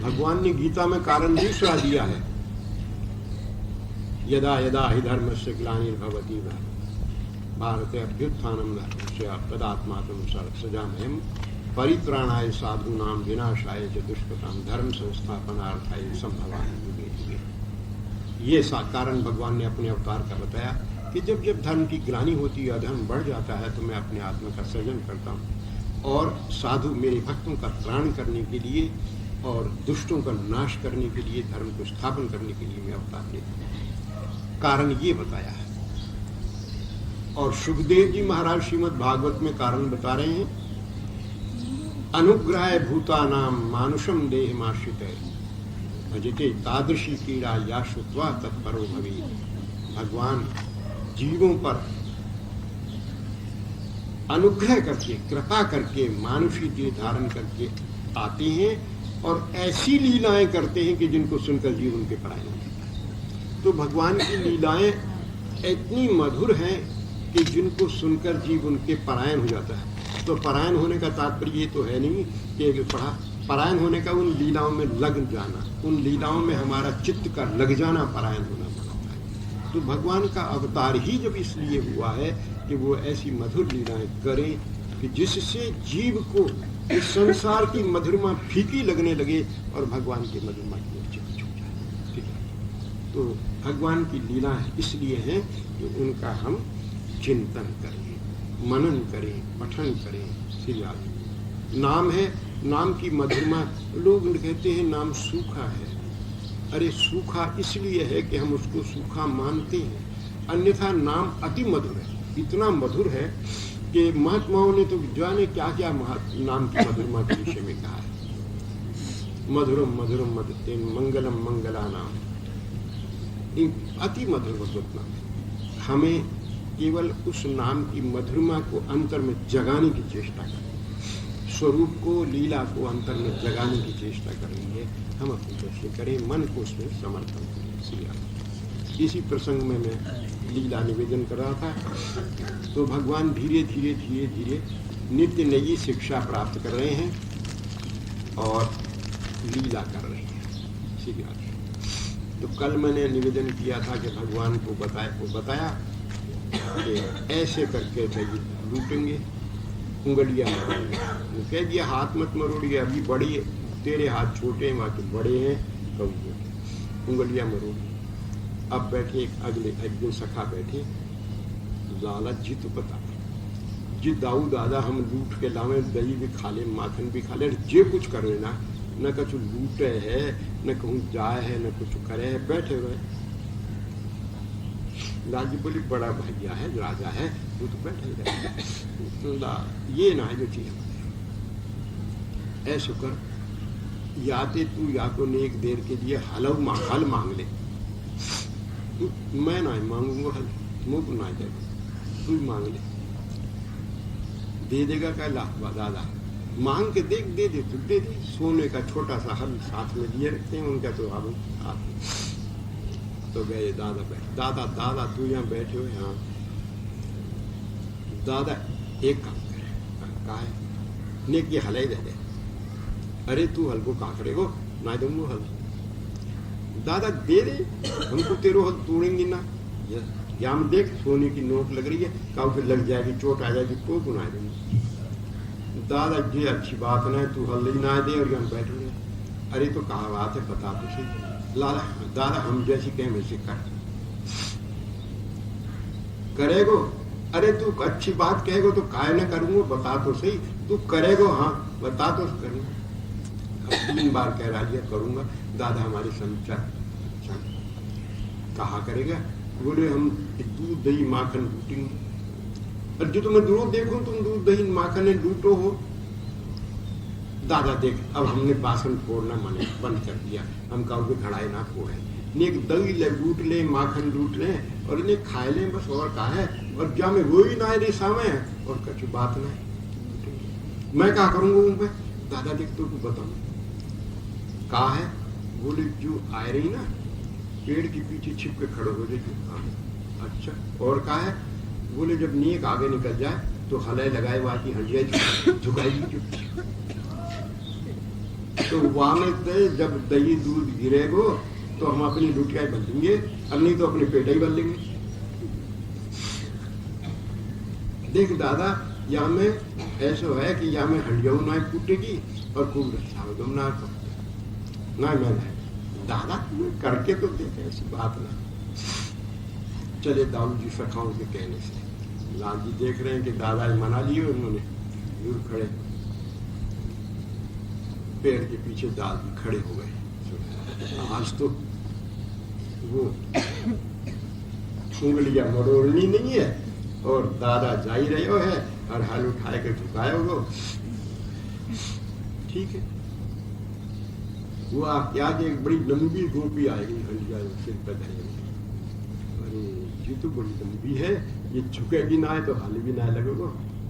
भगवान ने गीता में कारण दूसरा दिया है, यदा यदा हि धर्मस्य ग्लानिर्भवति भारते अभ्युत्थानम् तदात्मानं सृजाम्यहम् परित्राणाय साधूनां विनाशाय च दुष्कृतां धर्म संस्थापनार्थाय संभवामि युगे युगे। ये कारण भगवान ने अपने अवतार का बताया कि जब जब धर्म की ग्लानि होती है, अधर्म बढ़ जाता है, तो मैं अपने आत्मा का सृजन करता हूँ और साधु मेरे भक्तों का त्राण करने के लिए और दुष्टों का नाश करने के लिए, धर्म को स्थापन करने के लिए मैं अवतार लेता हूँ। कारण ये बताया है। और सुखदेव जी महाराज श्रीमद् भागवत में कारण बता रहे हैं, अनुग्रह भूतानाम मानुषम देहमाश्रिते भजते तादृशी कीड़ा या श्रुत्वा तत्परो भवी। भगवान जीवों पर अनुग्रह करके, कृपा करके, मानुषी देह धारण करके आते हैं और ऐसी लीलाएं करते हैं कि जिनको सुनकर जीव उनके परायण हो जाता है। तो भगवान की लीलाएं इतनी मधुर हैं कि जिनको सुनकर जीव उनके परायण हो जाता है। तो परायण होने का तात्पर्य ये तो है नहीं कि परायण होने का उन लीलाओं में लग जाना, उन लीलाओं में हमारा चित्त का लग जाना परायण होना बनाता है। तो भगवान का अवतार ही जब इसलिए हुआ है कि वो ऐसी मधुर लीलाएं करें कि जिससे जीव को इस संसार की मधुरमा फीकी लगने लगे और भगवान की मधुरमा की ओर चित्त छूट जाए। ठीक है, तो भगवान की लीलाएं इसलिए हैं कि उनका हम चिंतन करें, मनन करें, पठन करें। श्री आदि नाम है, नाम की मधुरमा। लोग कहते हैं नाम सूखा है। अरे सूखा इसलिए है कि हम उसको सूखा मानते हैं, अन्यथा नाम अति मधुर है। इतना मधुर है कि महात्माओं ने तो जाने क्या क्या नाम की मधुरमा के विषय में कहा है। मधुरम मधुरम मधुतेन मंगलम मंगला नाम, अति मधुर भगवत नाम। हमें केवल उस नाम की मधुरमा को अंतर में जगाने की चेष्टा करें, स्वरूप को, लीला को अंतर में जगाने की चेष्टा करेंगे। हम अपनी तरफ से करें, मन को उसमें समर्पण करें। इसी प्रसंग में मैं लीला निवेदन कर रहा था। तो भगवान धीरे धीरे धीरे धीरे नित्य नई शिक्षा प्राप्त कर रहे हैं और लीला कर रहे हैं। ठीक है, तो कल मैंने निवेदन किया था कि भगवान को बताया कि ऐसे करके लूटेंगे, उंगलियां मरोड़ेंगे। कह दिया हाथ मत मरोड़िए, अभी बड़ी तेरे हाथ छोटे हैं, वहाँ तो बड़े हैं, कब उंगलियां मरोड़ी। अब बैठे एक दिन सखा बैठे, लालच जी तो पता जी दाऊ दादा हम लूट के लावे, दही भी खा ले, माखन भी खा ले, जे कुछ कर लेना, न कुछ लूटे है, न कहूँ जाए है, न कुछ करे है, बैठे हुए। लाल जी बोली बड़ा भैया है, राजा है, वो तो बैठे रहे। ये ना है जो चीज ऐसे कर, याते तू या को नेक देर के लिए हल मांग ले। मैं ना मांगूंगा हल, मुंह ना जाएगा, तू मांग ले, दे देगा क्या लाभ दादा, मांग के देख, दे दे तू, दे दे। सोने का छोटा सा हल साथ में लिए रखते हैं उनका, तो अब तो गए दादा बैठ, दादा तू यहाँ बैठे हो यहाँ, दादा एक काम करे, कहा है नेक ये हल ही दे दे। अरे तू हल को कहा करेगो, ना दूंगो हल, दादा दे दे, हमको तेरो हल तोड़ेंगे ना, या हम देख सोने की नोक लग रही है, काउ फिर लग जाएगी, चोट आ जाएगी, तो सुना देंगे। दादा जी अच्छी बात ना, तू हल ही ना दे और हम बैठे। अरे तो कहा बात है, बता तो सही। लाला दादा हम जैसी कहें वैसे करेगो। अरे तू अच्छी बात कहेगो तो काय न करूंगा, बता तो सही, तू करेगो, हाँ बता तो करूंगा। 3 बार कह रहा है करूंगा। दादा हमारे संचार कहा करेगा, बोले हम दूध दही माखन लूटेंगे। और जो तुम्हें दूध देखो, तुम दूध दही माखन लूटो हो। दादा देख, अब हमने बासन फोड़ना माने बंद कर दिया, हम कहोगे घड़ाई ना फोड़े, नेक दही लूट ले, माखन लूट ले और इन्हें खाए ले, बस और कहा है। और क्या मैं वो ही ना है सामने और कछु बात ना है, मैं क्या करूंगा उन पे। दादा देख तो तू बताऊ कहा है, बोले जो आए रही ना पेड़ के पीछे छिप के खड़े हो जाए। अच्छा और कहा है, बोले जब नेक आगे निकल जाए तो हलय लगाए वाकी हंडिया झुकाएगी चुप। तो वहां में जब दही दूध गिरेगो तो हम अपनी लुटियाई बन लेंगे, और नहीं तो अपने पेट ही बन लेंगे। देख दादा, यहाँ में ऐसा है कि यहाँ में हंडियाऊ ना कूटेगी और खूब रक्षा हो तुम ना तो ना मैं दादा तुम्हें करके तो देखे, ऐसी बात ना। चले दाऊ जी सखाओं के कहने से लाल जी देख रहे हैं कि दादा ही मना लिए, उन्होंने दूर खड़े पेड़ के पीछे दाल जी खड़े हो गए। आज तो वो उंगलियां मरोड़नी नहीं है और दादा जा ही रहे हो है और हाल उठाए के झुकाए हो। ठीक है, वो आप क्या एक बड़ी लंबी गोपी आएगी हंडिया सिर पर धरे। अरे ये तो बड़ी लंबी है, ये झुकेगी ना है तो हाल भी ना लगेगा,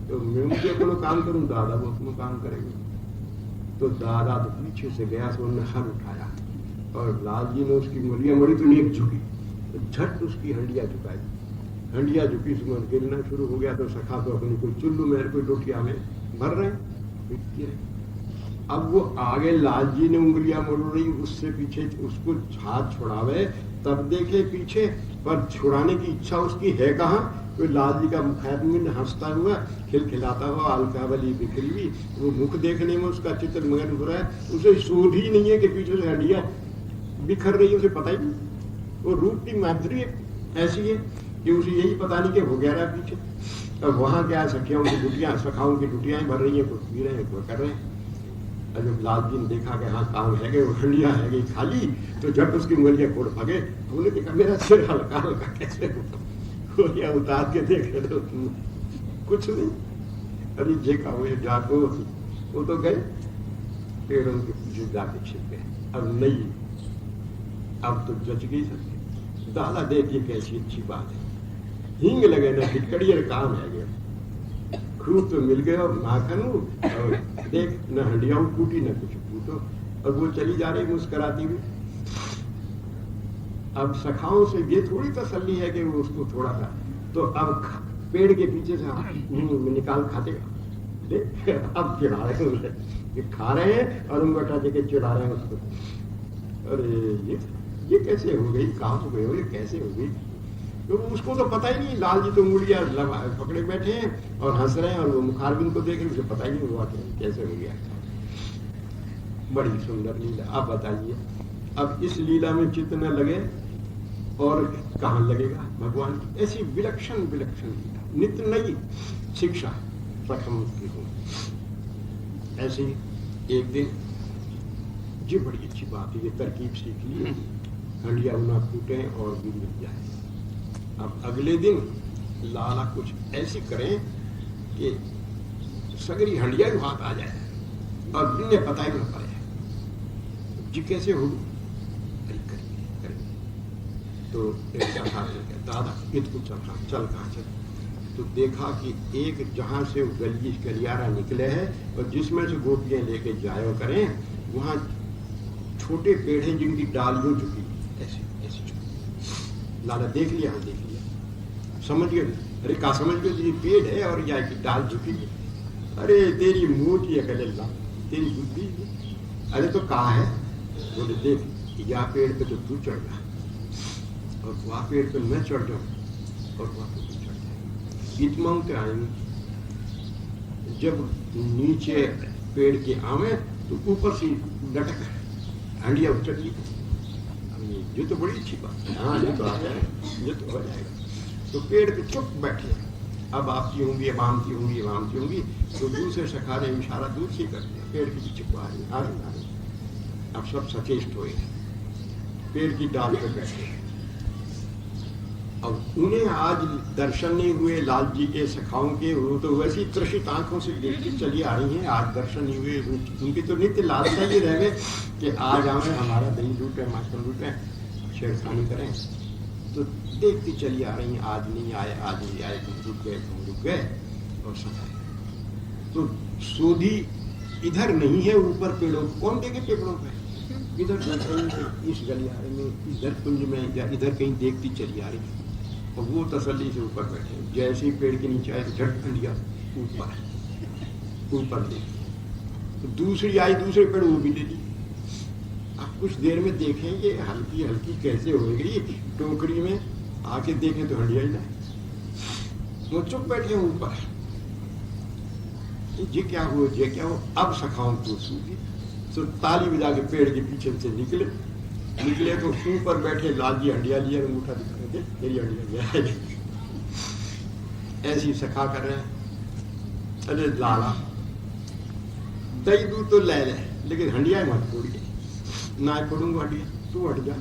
तो मैं उनके अपना काम करूं, दादा वो अपना काम करेंगे। तो दादा तो पीछे से गया तो उन्होंने हर उठाया और लाल जी ने उसकी उंगलियां मरी तो नहीं झुकी, तो झट उसकी हंडिया झुकाई। हंडिया झुकी, उसमें गिरना शुरू हो गया। तो सखा तो अपनी कोई चुल्लू में कोई लोटिया में भर रहे हैं। अब वो आगे लाल जी ने उंगलियां मोड़ रही, उससे पीछे उसको हाथ छुड़ावे तब देखे पीछे, पर छुड़ाने की इच्छा उसकी है कहाँ। तो लाल जी का मुखारबिंद हंसता हुआ खिलखिलाता हुआ अलकावली बिखरी हुई, वो मुख देखने में उसका चित्र मगन हो रहा है। उसे सूझ ही नहीं है कि पीछे से हंडिया बिखर रही है, उसे पता ही नहीं। वो रूप की माधुरी ऐसी है कि उसे यही पता नहीं कि हो गया रहा पीछे। अब वहां क्या सखियाओं की लुटियां, सखाओं की लुटियां भर रही है, कुछ पी रहे हैं, कुछ कर रहे हैं। जब लाल जी ने देखा कि हाँ काम है, वो हंडिया है गई खाली, तो जब उसकी उंगलियां कोड़ भागे, उन्होंने देखा मेरा सिर हल्का हल्का कैसे या उतार के देखे तो कुछ नहीं। अरे जे का हुए जाको, वो तो गए पेड़ों के पीछे जाके छिप गए। अब नहीं, अब तो जच गई सबके। दादा देखिए कैसी अच्छी बात है, हींग लगे ना हिटकड़ियर काम है गया, खूब तो मिल गए और माखन और देख न हंडियाऊ कूटी न कुछ कूटो, और वो चली जा रही मुस्कुराती हुई। अब सखाओं से ये थोड़ी तसल्ली है कि वो उसको थोड़ा सा, तो अब पेड़ के पीछे से निकाल खातेगा। देख अब चिढ़ा रहे हैं उसे, ये खा रहे हैं और उंगठा देके चिढ़ा रहे हैं उसको। अरे ये कैसे हो गई, कहाँ हो गई, ये कैसे हो गई। तो उसको तो पता ही नहीं, लाल जी तो उंगलियां पकड़े बैठे हैं और हंस रहे हैं, और वो मुखारबिंद को देख रहे, उसे पता ही नहीं हुआ कि कैसे हो गया। बड़ी सुंदर लीला। अब बताइए, अब इस लीला में चित्त न लगे और कहां लगेगा भगवान की ऐसी विलक्षण विलक्षण लीला, नित्य नई शिक्षा प्रथम की हो। ऐसे एक दिन जी बड़ी अच्छी बात है, ये तरकीब सीख ली, हंडिया ना फूटे और भी मिल जाए। अब अगले दिन लाला कुछ ऐसी करें कि सगरी हंडिया भी हाथ आ जाए और बिन्ने पता ही न पड़े जी कैसे हो। तो एक दादा इसको चल कहाँ चल, तो देखा कि एक जहां से गलियारा निकले है और जिसमें से गोपियां लेके जायो करें, वहां छोटे पेड़ हैं जिनकी डालियों झुकी ऐसी ऐसी झुकी। लाला देख लिया, हाँ देख लिया, समझ गए। अरे का समझ गए, ये पेड़ है और या की डाल झुकी है। अरे तेरी मोटी अकल अल्लाह, तेरी बुद्धि। अरे तो कहा है, बोले देख या पेड़ पे तो तू चढ़ रहा और वहां पेड़ पे मैं चढ़ जाऊं और वहां पे तू चढ़ जाए। इतना आएंगे जब नीचे पेड़ के आवे तो ऊपर से लटक हंडिया चढ़ी। ये तो बड़ी अच्छी बात है, हाँ ये तो आ जाएगा, ये तो हो जाएगा। तो पेड़ पे चुप बैठे, अब आपकी होंगी, अब आमती होंगी, अब आमती होंगी। तो दूसरे सखा ने इशारा दूर से कर दिया, पेड़ की पीछे आ रही आ रही। अब सब सचेष्ट हुए, पेड़ की डाल पर बैठे। अब उन्हें आज दर्शन नहीं हुए लाल जी के सखाओं के, वो तो वैसी त्रषित आंखों से देखती चली आ रही हैं, आज दर्शन नहीं हुए। उनकी तो नित्य लालसा ही रह गए कि आज आवे, हमारा दही लूटे, माखन लूटे, छेड़खानी करें। तो देखती चली आ रही हैं, आज नहीं आए, आज नहीं आए, तुम रुक गए और सखाए। तो सोधी इधर नहीं है, ऊपर पेड़ों कौन देखे पेड़ों पे, इधर इस गलियारे में, इधर कुंज में या इधर कहीं देखती चली आ रही। और वो तसल्ली से ऊपर बैठे, जैसे ही पेड़ के नीचे आए झट खंडिया ऊपर देखी। तो दूसरी आई, दूसरे पेड़ वो भी ले ली। कुछ देर में देखें ये हल्की हल्की कैसे हो गई टोकरी में, आके देखें तो हंडिया ही नहीं। वो चुप बैठे ऊपर, ये क्या हुआ, ये क्या हो। अब सखाओं तो सूखी, तो ताली बजा के पेड़ के पीछे से निकले तो ऊपर बैठे लाल जी हंडिया लिया, अंगूठा दिखा दे मेरी हंडिया गया। ऐसी सखा कर रहे हैं, अरे लाला दही दूध तो ले ले, लेकिन हंडिया मत फोड़िए, ना फोड़ूंगा हंडिया, तू हट जा।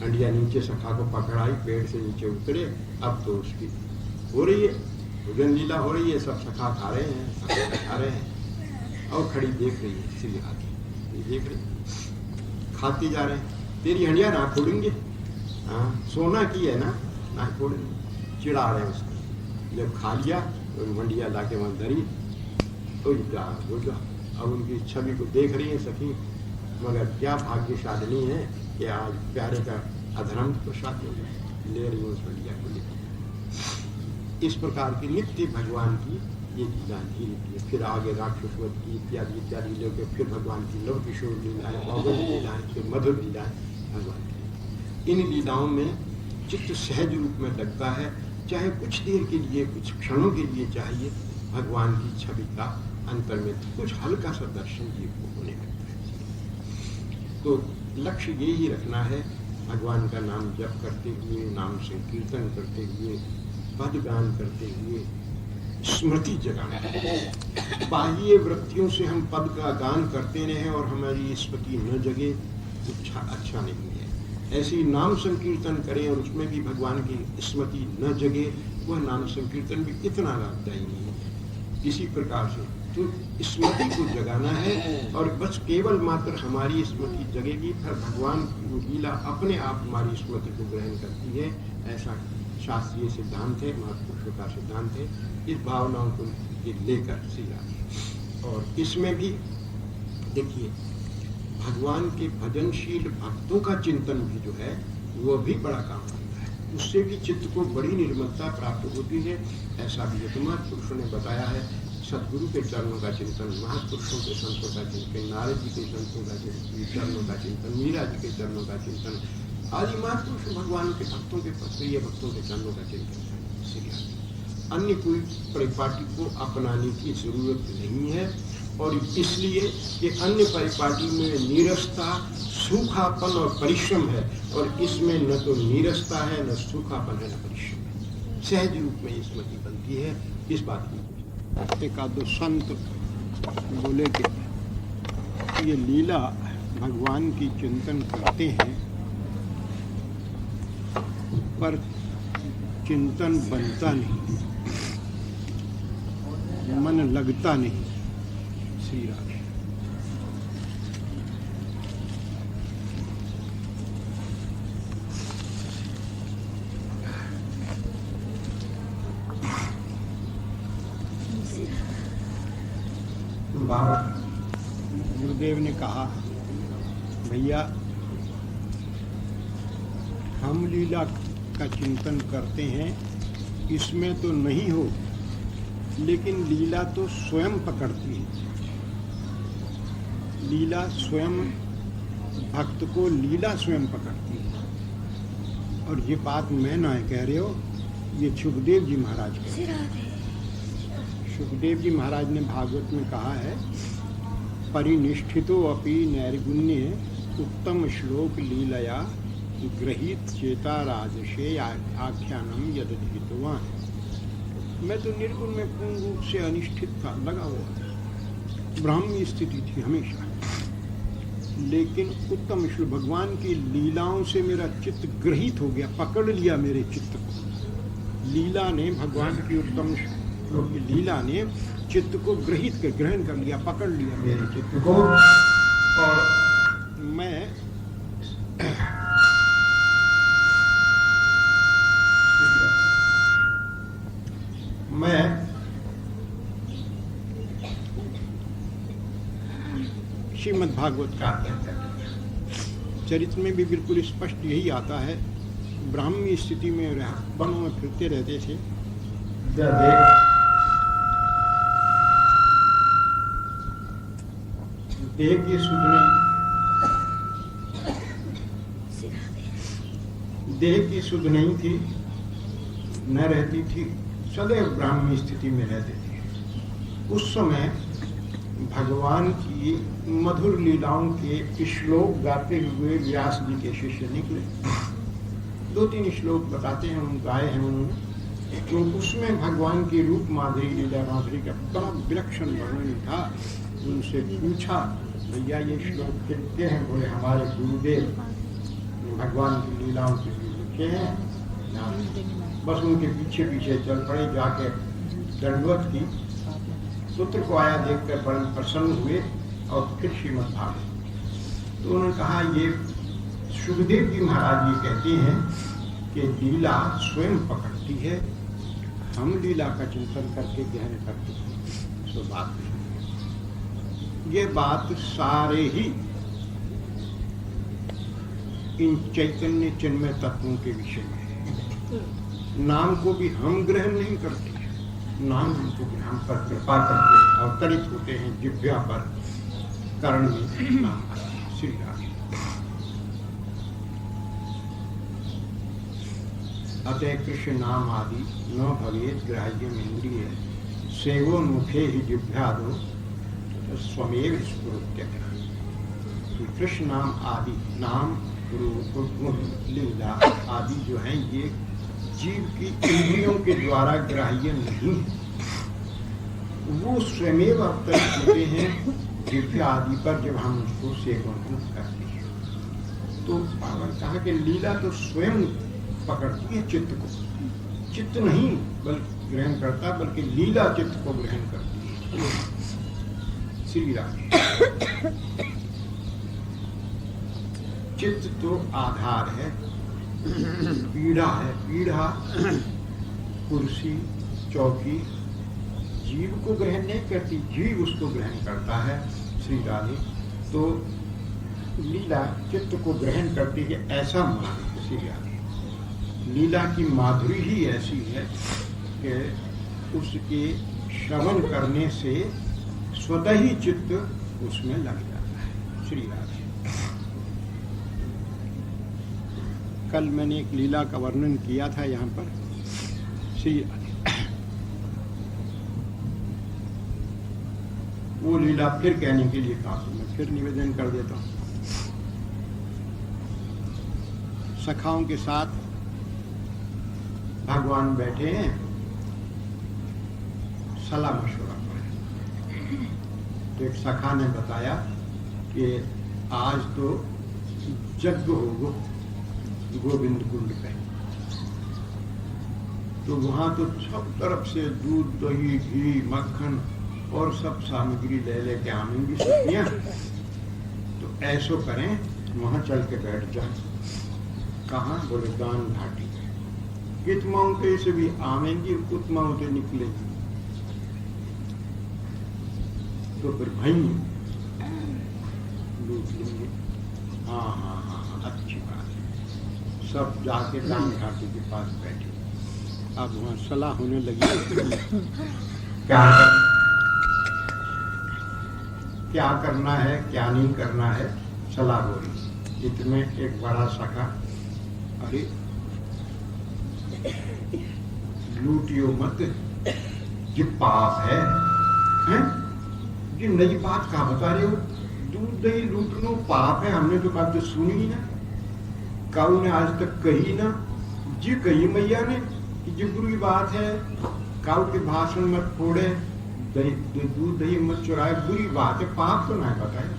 हंडिया नीचे सखा को पकड़ाई, पेड़ से नीचे उतरे। अब तो उसकी हो रही है भोजन लीला हो रही है, सब सखा खा रहे हैं, खा रहे हैं, और खड़ी देख रही है श्री आगे, देख रही, खाती जा रहे हैं। तेरी हंडिया ना फोड़ेंगे, हाँ सोना की है ना फोड़ेंगे, चिढ़ा रहे हैं उसको। जब खा लिया तो हंडिया ला के वहां धरी, तो जा हो जा। अब उनकी छवि को देख रही है सखी, मगर क्या भाग्यशालिनी है कि आज प्यारे का अधर्म तो शादी हो गया, ले रही हूँ उस हंडिया को लेकर। इस प्रकार की नित्य भगवान की ये लीला धीरे, फिर आगे राक्षसवध की इत्यादि इत्यादि लेके फिर भगवान की लव किशोर लीलाएं, औगध लीलाएं, फिर मधुर लीलाएं भगवान की। इन लीलाओं में चित्त सहज रूप में लगता है, चाहे कुछ देर के लिए, कुछ क्षणों के लिए चाहिए, भगवान की छवि का अंतर में कुछ हल्का सा दर्शन जीव को होने लगता है। तो लक्ष्य ये ही रखना है, भगवान का नाम जप करते हुए, नाम संकीर्तन करते हुए, पद गान करते हुए स्मृति जगाना। बाह्य वृत्तियों से हम पद का गान करते रहे और हमारी स्मृति न जगे, अच्छा नहीं है। ऐसी नाम संकीर्तन करें और उसमें भी भगवान की स्मृति न जगे, वह नाम संकीर्तन भी इतना लाभदायी नहीं है। इसी प्रकार से तो स्मृति को जगाना है, और बस केवल मात्र हमारी स्मृति जगेगी, फिर भगवान की वो लीला अपने आप हमारी स्मृति को ग्रहण करती है। ऐसा शास्त्रीय सिद्धांत है, महापुरुषों का सिद्धांत है। इस भावनाओं को लेकर सीधा, और इसमें भी देखिए भगवान के भजनशील भक्तों का चिंतन भी जो है वो भी बड़ा काम करता है, उससे भी चित्त को बड़ी निर्मलता प्राप्त होती है। ऐसा भी तो महापुरुषों ने बताया है, सदगुरु के चरणों का चिंतन, महापुरुषों के संतों का चिंतन, नारद जी के संतों का चरणों का चिंतन, मीरा जी के चरणों का चिंतन, आदि महापुरुष भगवान के भक्तों के प्रिय भक्तों के चरणों का चिंतन है। अन्य कोई परिपाटी को अपनाने की जरूरत नहीं है, और इसलिए कि अन्य परिपाटी में नीरसता, सूखापन और परिश्रम है, और इसमें न तो नीरसता है, न सूखापन है, न परिश्रम है। सहज रूप में स्मृति बनती है। इस बात की एकादो संत बोले कि ये लीला भगवान की चिंतन करते हैं, पर चिंतन बनता नहीं, मन लगता नहीं। श्री राधे। गुरुदेव ने कहा, भैया हम लीला का चिंतन करते हैं, इसमें तो नहीं हो, लेकिन लीला तो स्वयं पकड़ती है। लीला स्वयं भक्त को लीला स्वयं पकड़ती है। और ये बात मैं ना कह रहे हो, ये सुखदेव जी महाराज कह रहे हैं। सुखदेव जी महाराज ने भागवत में कहा है, परिनिष्ठितो अपि नैर्गुण्ये उत्तम श्लोक लीलया गृहीत चेता राजशे आख्यानम यदधितवान। मैं तो निर्गुण में पूर्ण रूप से अनिष्ठित था, लगा हुआ, ब्राह्मी स्थिति थी हमेशा, लेकिन उत्तम श्लोक भगवान की लीलाओं से मेरा चित्त ग्रहित हो गया, पकड़ लिया मेरे चित्त को। लीला ने, भगवान की उत्तम श्लोक की लीला ने चित्त को ग्रहण कर लिया, पकड़ लिया मेरे चित्त को। और मैं श्रीमद् भागवत का चरित्र में भी बिल्कुल स्पष्ट यही आता है। ब्राह्मी स्थिति में वनों में फिरते रहते थे। देह के सूझने देह की सुध नहीं थी, न रहती थी, सदैव ब्राह्मी स्थिति में रहते थे। उस समय भगवान की मधुर लीलाओं के श्लोक गाते हुए व्यास जी के शिष्य निकले। 2-3 श्लोक बताते हैं, उन गाए हैं उन्होंने। तो उसमें भगवान की रूप माधुरी, लीला माधुरी का बड़ा विलक्षण वर्णन था। उनसे पूछा, भैया ये श्लोक कितने हैं? बोले हमारे गुरुदेव भगवान की लीलाओं के लिए लिखे हैं। बस उनके पीछे पीछे चल पड़े, जाके दंडवत की। पुत्र को आया देखकर बड़े प्रसन्न हुए और फिर श्रीमद् भागवत। तो उन्होंने कहा, ये सुखदेव जी महाराज ये कहते हैं कि लीला स्वयं पकड़ती है, हम लीला का चिंतन करके ग्रहण करते हैं। सो बात नहीं, ये बात सारे ही इन चैतन्य चिन्मय तत्वों के विषय में है। नाम को भी हम ग्रहण नहीं करते, नाम हमको ग्रहण पर कृपा करके अवतरित होते हैं जिह्वा पर, कर्ण में नाम श्री राम। अतः कृष्ण नाम आदि न भवेत ग्राह्यम इंद्रिय सेवो मुखे ही जिह्वादो स्वमेव स्फुरत्यतः। कृष्ण नाम आदि, नाम रूप गुण लीला आदि जो हैं, ये जीव की इंद्रियों के द्वारा ग्राह्य नहीं है, वो स्वयमेव अवतरित होते हैं जिह्वा आदि पर जब हम उसको सेवन करते हैं। तो बाबा कहा कि लीला तो स्वयं पकड़ती है चित्त को, चित्त नहीं बल्कि ग्रहण करता, बल्कि लीला चित्त को ग्रहण करती है। श्री राम। चित्त तो आधार है, पीढ़ा है, पीढ़ा कुर्सी चौकी जीव को ग्रहण नहीं करती, जीव उसको ग्रहण करता है। श्री राधे। तो लीला चित्त को ग्रहण करती है, ऐसा मान श्री राधे। लीला की माधुरी ही ऐसी है कि उसके श्रवण करने से स्वतः ही चित्त उसमें लग जाता है। श्री राधे। कल मैंने एक लीला का वर्णन किया था यहाँ पर। श्री राधे। वो लीला फिर कहने के लिए कहा, तो मैं फिर निवेदन कर देता हूँ। सखाओं के साथ भगवान बैठे हैं, सलाह मशवरा करें। तो एक सखा ने बताया कि आज तो यज्ञ होगा गोविंद कुंड पे। तो वहां तो सब तरफ से दूध दही घी मक्खन और सब सामग्री ले लेके आएंगी सखियां। तो ऐसो करें, वहां चल के बैठ जाए। कहाँ? बोले दान घाटी। कितमाउंटे से भी आवेंगी, कुतमाउंटे निकलेगी। तो फिर भाई लूट लेंगे। हाँ हाँ हाँ हाँ, अच्छी बात है। सब जाके दान घाटी के पास बैठे। अब वहाँ सलाह होने लगी क्या करना है क्या नहीं करना है, सलाह हो रही। इतने एक बड़ा सखा, अरे लूटियो मत, ये पाप है, हैं? ये नई बात कहा बता रहे हो? दूध दही लूटनो पाप है? हमने तो कहा तो सुनी ही ना, काऊ ने आज तक कही ना। जी कही मैया ने कि जो बुरी बात है, काऊ के भाषण मत फोड़े, दूध दही मत चुराए, बुरी बात है, पाप तो ना बताए।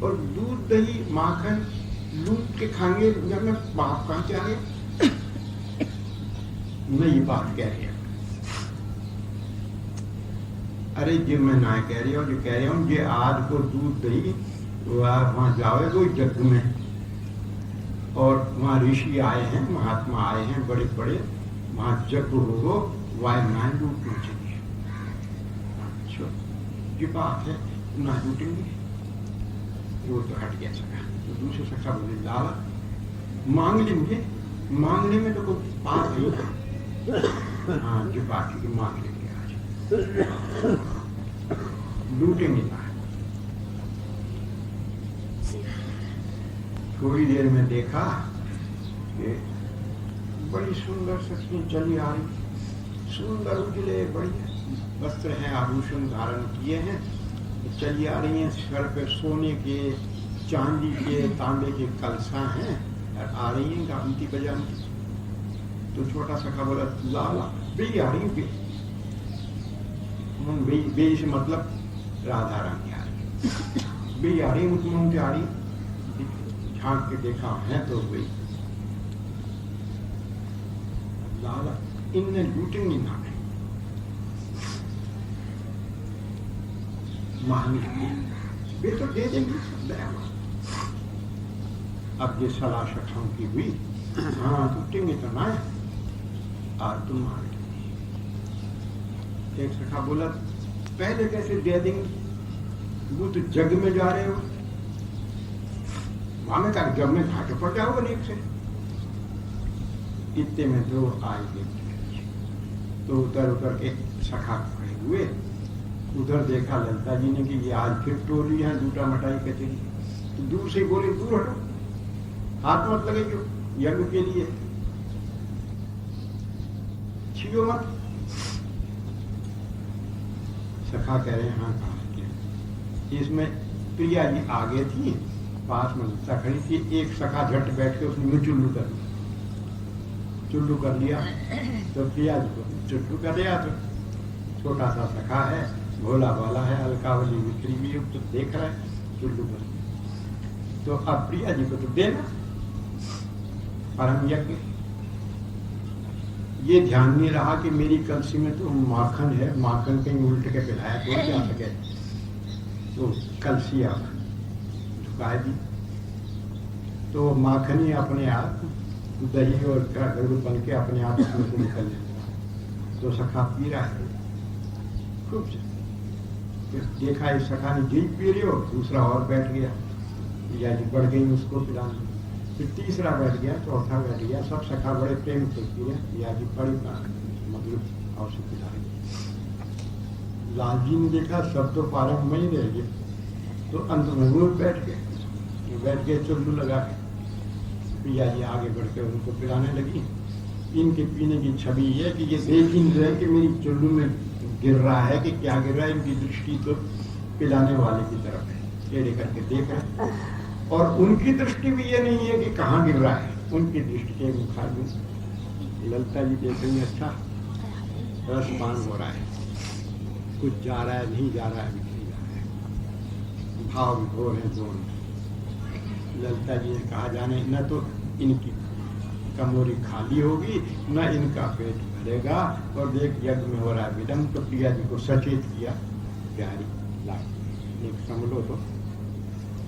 और दूध दही माखन लूट के खाएंगे जब में पाप कहाँ से आ गए? नई बात कह रही है। अरे ये मैं ना कह रही हूँ, जो कह रही हूँ ये आज को दूध दही वहां जाओगे कोई यज्ञ में, और वहाँ ऋषि आए हैं, महात्मा आए हैं बड़े बड़े, वहां यज्ञ होगो, वाय ना लूटना चाहिए। अच्छा ये बात है, ना लूटेंगे। वो तो हट गया सका। तो दूसरे सखा बोले लाला मांग लेंगे, मांगने में तो कोई पाप नहीं है। हाँ जो बात है मांग लेंगे, आज लूटेंगे ना। थोड़ी देर में देखा कि बड़ी सुंदर सखी चली आ रही, सुंदर उजले बड़ी वस्त्र हैं, आभूषण धारण किए हैं, चली आ रही हैं। सर पे सोने के, चांदी के, तांबे के कलसा हैं और आ रही हैं गांधी बजाने। तो छोटा सखा बोला लाला बे आ रही बे, बे से मतलब राधा रानी आ रही, बे आ रही मुझे आ रही। झांक के देखा है तो वही लाला इनने लूटेंगे ना मांगे वे तो दे देंगे। अब ये सलाह सखाओं की हुई, हाँ लूटेंगे तो ना और तुम मांगे। एक सखा बोला पहले कैसे दे देंगे, वो तो जग में जा रहे हो, मामे का जग में घाटे पड़ जाओगे नीक से। इतने में दो आए तो उतर उतर के सखा खड़े हुए, उधर देखा ललिता जी ने कि ये आज फिर टोली है दूटा मटाई कचेरी। तो दूर से बोले दूर हटो, हाथ मत लगे जो यज्ञ के लिए, छियो मत। सखा कह रहे हैं हाँ कहा क्या। इसमें प्रिया जी आगे थी, पास में ललिता खड़ी थी। एक सखा झट बैठ के उसने चुल्लू कर लिया, चुल्लू कर लिया तो प्रिया जी को चुल्लू कर दिया। तो छोटा सा सखा है, भोला भाला है, अलकावली बिक्री भी तो देख रहा है, चुल्लू कर लिया। तो अब प्रिया जी को तो देना परम यज्ञ। ये ध्यान नहीं रहा कि मेरी कलसी में तो माखन है, माखन कहीं उल्ट के पिलाया तो क्या सके। तो कलसी आप झुका दी तो माखन ही अपने आप दही और गरुड़ बन के अपने आप उसमें से निकल जाएगा। तो सखा पी रहा है खूब। देखा इस सखा ने जी पी रही हो, दूसरा और बैठ गया, या जी बढ़ गई उसको पिलाने। फिर तीसरा बैठ गया, चौथा बैठ गया, सब सखा बड़े प्रेम से पिए, या जी बड़ी मतलब और से पिला रही। लाल जी ने देखा सब तो पारंग में ही रह गए, तो अंत में वो बैठ गए चुल्लू लगा के। पिया जी आगे बढ़ के उनको पिलाने लगी। इनके पीने की छवि है कि ये देख ही नहीं रहे कि मेरी चुल्लू में गिर रहा है कि क्या गिर रहा है। इनकी दृष्टि तो पिलाने वाले की तरफ है, टेढ़े करके देख रहे हैं। और उनकी दृष्टि भी ये नहीं है कि कहाँ गिर रहा है, उनकी दृष्टि के मुखार में ललिता जी देख रही, अच्छा रसपान हो रहा है, कुछ जा रहा है नहीं जा रहा है, नहीं जा रहा है, भाव विभोर है दोनों। ललिता जी ने कहा जाने न तो इनकी कमोरी खाली होगी न इनका पेट भरेगा, और देख यज्ञ में हो रहा है विलम्ब। तो प्रिया जी को सचेत किया, प्यारी लाग एक संभलो तो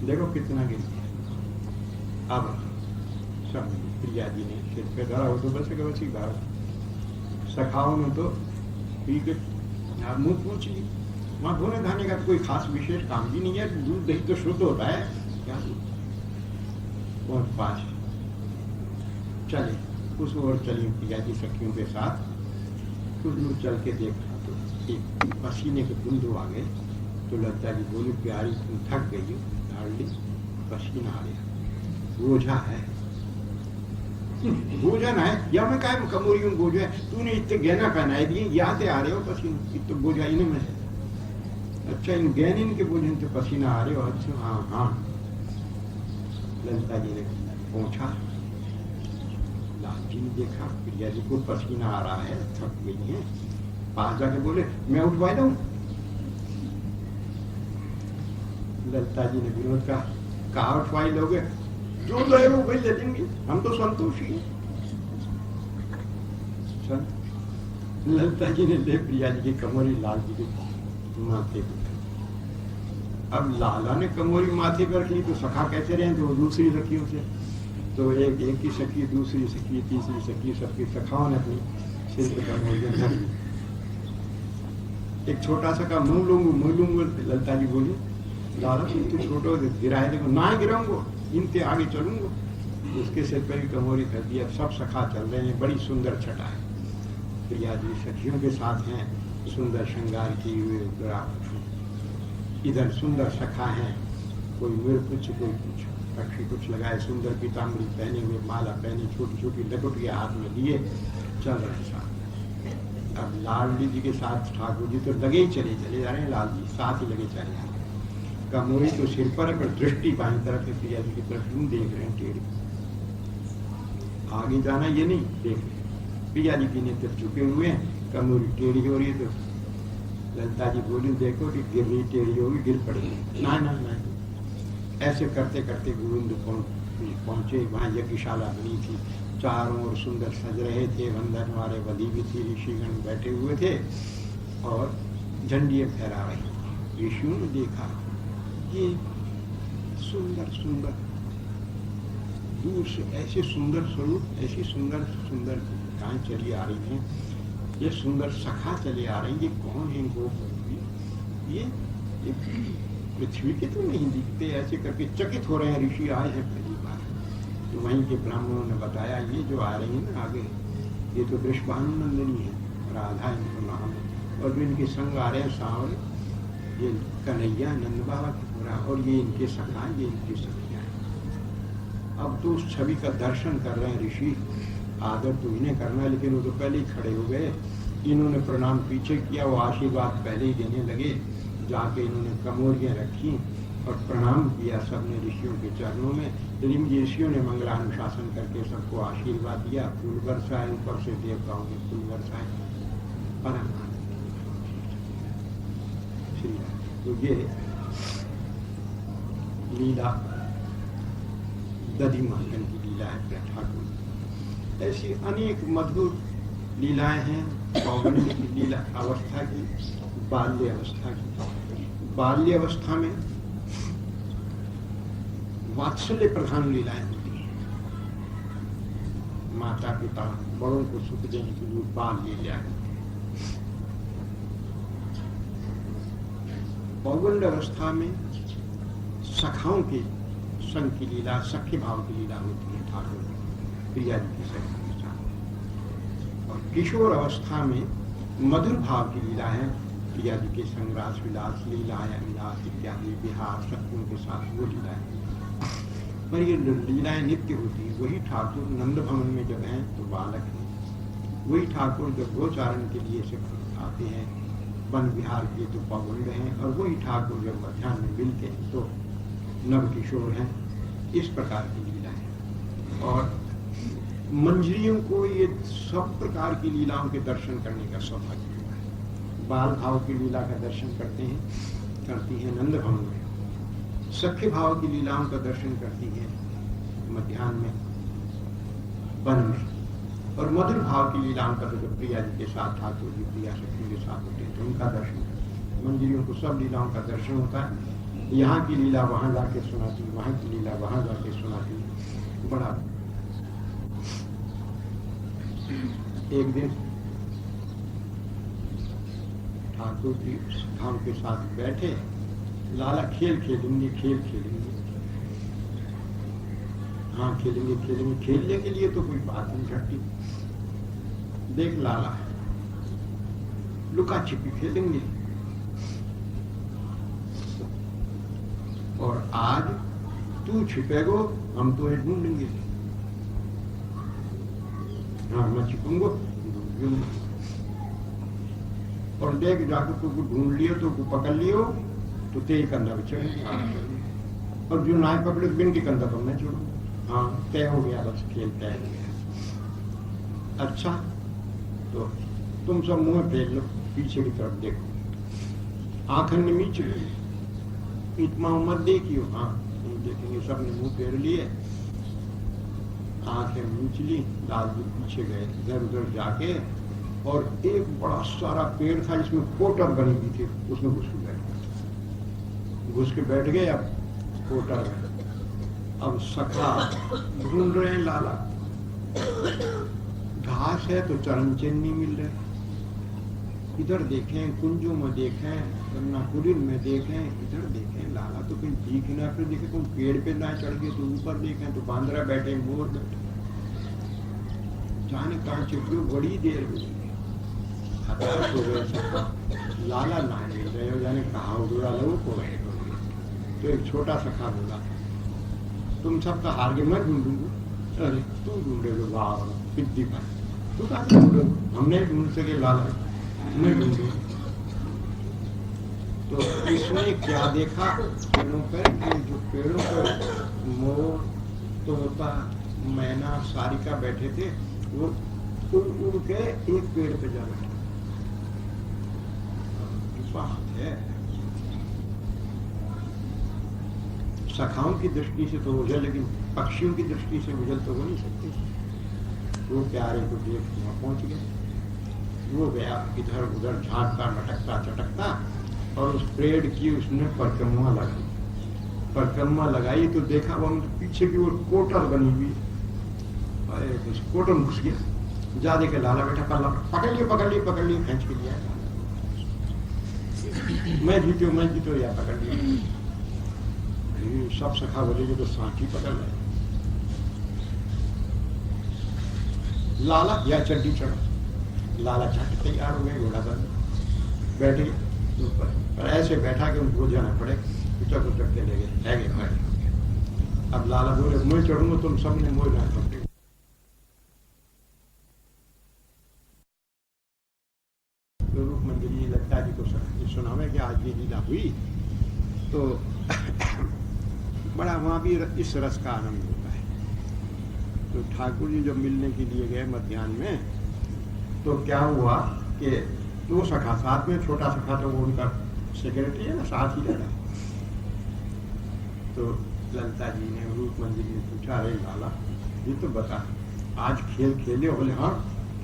देखो कितना गिर गया। अब सब प्रिया जी ने सिर पे धरा हो तो बस बसी धरा। सखाओं ने तो पी के मुंह पूछ ली। वहां धोने धाने का तो कोई खास विशेष काम भी नहीं है, दूध दही तो शुद्ध होता है। क्या और पास चले उस ओर चली प्रिया जी सखियों के साथ। कुछ दूर चल के देखा तो एक पसीने के बूंद आ गए। तो ललिता जी बोली प्यारी तुम थक गई हो, झाड़ ली, पसीना आ गया, बोझा है। भोजन है या मैं कहा कमोरी में बोझा है, तूने इतने गहना पहनाए दिए, याद आ रहे हो पसीना, इतने बोझा इन्हें में है। अच्छा इन गहन के बोझन से पसीना आ रहे हो, अच्छा हाँ हाँ। ललिता जी ने पहुंचा, लाल जी ने देखा प्रिया जी को पसीना आ रहा है, थक गई है, पास जाके बोले मैं उठवा दूं। ललिता जी ने विनोद कहा उठवाई लोगे, जो है वो वही ले लेंगे, हम तो संतोषी हैं। ललिता जी ने ले प्रिया जी की कमोरी लाल जी के माथे पर। अब लाला ने कमोरी माथे पर रखी तो सखा कैसे रहे, तो दूसरी सखियों से तो एक की सखी, दूसरी सखी, तीसरी सखी, सबकी सखाओं ने अपनी सिर पर कमोरी धर ली। एक छोटा सा का मुंह लूंगू। ललिता जी बोली लाला तू छोटो गिराए देखो, ना गिराऊंगो, इनके आगे चलूंगा। उसके सिर पर कमोरी कर दिया। सब सखा चल रहे हैं, बड़ी सुंदर छटा है। प्रिया जी सखियों के साथ हैं, सुंदर श्रृंगार किए हुए। इधर सुंदर सखा हैं, कोई मेरे कुछ कोई कुछ। रक्षी कुछ लगाए, सुंदर पीताम्बरी पहने हुए, माला पहने, छोटी छोटी लकुटियां हाथ में लिए चल रहे साथ। अब लाल जी के साथ ठाकुर जी तो लगे ही चले जा रहे हैं, लाल जी साथ ही लगे चले जा रहे हैं। कमोरी तो सिर पर दृष्टि बाई तरफ है, प्रिया जी की तरफ यूं देख रहे हैं टेढ़ी, आगे जाना ये नहीं देख रहे। प्रिया जी की नेत्र झुके हुए हैं, कमोरी टेढ़ी हो रही है, तो ललिता जी बोली देखो कि गिर रही, टेढ़ी होगी, गिर पड़ेगी। ना ना ना, ऐसे करते करते गोविंद पहुंचे। वहां यज्ञशाला बनी थी, चारों ओर सुंदर सज रहे थे, वंदन वाले वली भी थी, ऋषिगण बैठे हुए थे और झंडियां फहरा रही थी। ऋषियों ने देखा ये सुंदर सुंदर, दूर से ऐसे सुंदर स्वरूप, ऐसी सुंदर सुंदर गायें चली आ रही हैं, ये सुंदर सखा चले आ रही, ये कौन है इनको? ये पृथ्वी के तो नहीं दिखते, ऐसे करके चकित हो रहे हैं। ऋषि आए हैं पहली बार, तो वहीं के ब्राह्मणों ने बताया ये जो आ रही है ना आगे, ये तो वृषभानुनंदिनी है, राधा इनको नाम है, और जो इनके संग आ रहे हैं सांवरे, ये कन्हैया नंद बाबा की पूरा, और ये इनके सखा, ये इनकी सखियाँ हैं। अब तो उस छवि का दर्शन कर रहे हैं ऋषि, आदर तो इन्हें करना है, लेकिन वो तो पहले ही खड़े हो गए। इन्होंने प्रणाम पीछे किया, वो आशीर्वाद पहले ही देने लगे। जाके इन्होंने कमोरियाँ रखी और प्रणाम किया सबने ऋषियों के चरणों में। लेकिन ऋषियों ने मंगलानुशासन करके सबको आशीर्वाद दिया, फूल बरसाए, ऊपर से देवताओं के फूल बरसाए, परम तो ये लीला दधी महकन की लीला है ठाकुर। ऐसी अनेक मधुर लीलाएं हैं। पौगंड की लीला अवस्था की, बाल्य अवस्था की। बाल्य अवस्था में वात्सल्य प्रधान लीलाएं होती हैं। माता पिता बड़ों को सुख देने के लिए बाल लीला है। पौगंड अवस्था में सखाओं के संग की लीला, सख्य भाव की लीला होती है ठाकुर प्रिया जी की सखी के साथ। और किशोर अवस्था में मधुर भाव की लीला है, प्रिया जी के संग रास विलास, लीला विलास इत्यादि विहार शक्तियों के साथ वो लीला है। पर ये लीलाएं नित्य होती है। वही ठाकुर नंद भवन में जब हैं तो बालक हैं, वही ठाकुर जब गोचारण के लिए से आते हैं वन विहार किए तो पौगंड हैं, और वही ठाकुर जब मध्याह्न में मिलते हैं तो नव किशोर हैं। इस प्रकार की लीला है। और मंजरियों को ये सब प्रकार की लीलाओं के दर्शन करने का सौभाग्य हुआ है। बाल भाव की लीला का दर्शन करती है नंद भवन में, सख्य भाव की लीलाओं का दर्शन करती है मध्याह्न में वन में, और मधुर भाव की लीलाओं का तो प्रिया जी के साथ ठाकुर जी प्रिया सखी के साथ होते हैं तो उनका दर्शन। मंजरियों को सब लीलाओं का दर्शन होता है। यहाँ की लीला वहां जाके सुनाती, वहां की लीला वहां जाके सुनाती। बड़ा एक दिन ठाकुर जी सखाओं के साथ बैठे, लाला खेल खेलेंगे, खेल खेलेंगे, हाँ खेलेंगे खेलेंगे, खेलने के लिए तो कोई बात नहीं घटती। देख लाला लुका छिपी खेलेंगे, और आज तू छिपेगो हम तो ढूंढेंगे। हाँ मैं छिपूंगो, और देख जाकर तू ढूंढ लियो तो पकड़ लियो तो तेरे कंधा पे चढ़ेंगे, और जो ना पकड़े बिन के कंधा पर मैं छोड़ू। हाँ तय हो गया, बस खेल तय हो गया। अच्छा तो तुम सब मुंह फेर लो, पीछे की तरफ देखो, आंखें नीच लो, इतना मत देखियो। हाँ नहीं देखेंगे, सबने मुंह फेर लिए, आंखें नीच ली। लाल जी पीछे गए इधर उधर जाके, और एक बड़ा सारा पेड़ था जिसमें कोटर बनी हुई थी, उसमें घुस के बैठ गए। अब कोटर में अब सखा ढूंढ रहे हैं लाला, घास है तो चरण चिन्ह नहीं मिल रहे, इधर देखें कुंजों में देखें, नाकुरिन में देखें, इधर देखें, लाला तो कोई भीख ना फिर देखे, कोई पेड़ पे ना चढ़ गए तो ऊपर देखें तो बांदरा बैठे, मोर बैठे, जाने कहाँ चिपके, बड़ी देर हो गई, हताश हो गए। लाला ना मिल रहे हो, जाने कहाँ उड़ा लोगों को गए। तो एक छोटा सखा बोला, तुम सब तो हार गए, मैं ढूंढूंगा। अरे तू ढूंढेगा, वाह पिद्दी भाई, तू कहाँ से ढूंढोगे, हमने ढूंढ सके लाला, मैं ढूंढूंगा। तो इसने क्या देखा पेड़ों पर, कि जो पेड़ों पर मोर, तोता, मैना, सारिका बैठे थे, वो उड़ के एक पेड़ पे जा बैठे। बात है, सखाओं की दृष्टि से तो उजल, लेकिन पक्षियों की दृष्टि से उजल तो हो नहीं सकती। वो प्यारे को देख वहां पहुंच गए। वो गया इधर उधर झांकता, मटकता, चटकता, और उस पेड़ की उसने परिक्रमा लगाई। परिक्रमा लगाई तो देखा वहां पीछे की ओर कोटर बनी हुई, उस कोटर में घुस गया। जा देखे लाला बेटा पल्ला पकड़ लियो, पकड़ लियो, पकड़ लियो, खींच के लिया। मैं जीतो या पकड़ लिया। सब सखा बोले जो तो सांची पकड़ रहे। लाला या चड्डी चढ़ा, लाला झट तैयार हो गए, घोड़ा बंद बैठे ऊपर, पर ऐसे बैठा कि उनको जाना पड़े, उचक उचक के ले गए। अब लाला बोले मैं चढ़ूंगा, तुम सबने मोह ना पकड़े। तो रूप मंदिर लगता जी को सुना में कि आज ये लीला हुई, तो बड़ा वहां भी इस रस का आनंद होता है। तो ठाकुर जी जब मिलने के लिए गए मध्याह्न में, तो क्या हुआ कि दो सखा साथ में, छोटा सखा तो वो उनका सेक्रेटरी है ना, साथ ही रहता। तो ललिता जी ने, रूप मंदिर ने पूछा, अरे लाला ये तो बता, आज खेल खेले? बोले हाँ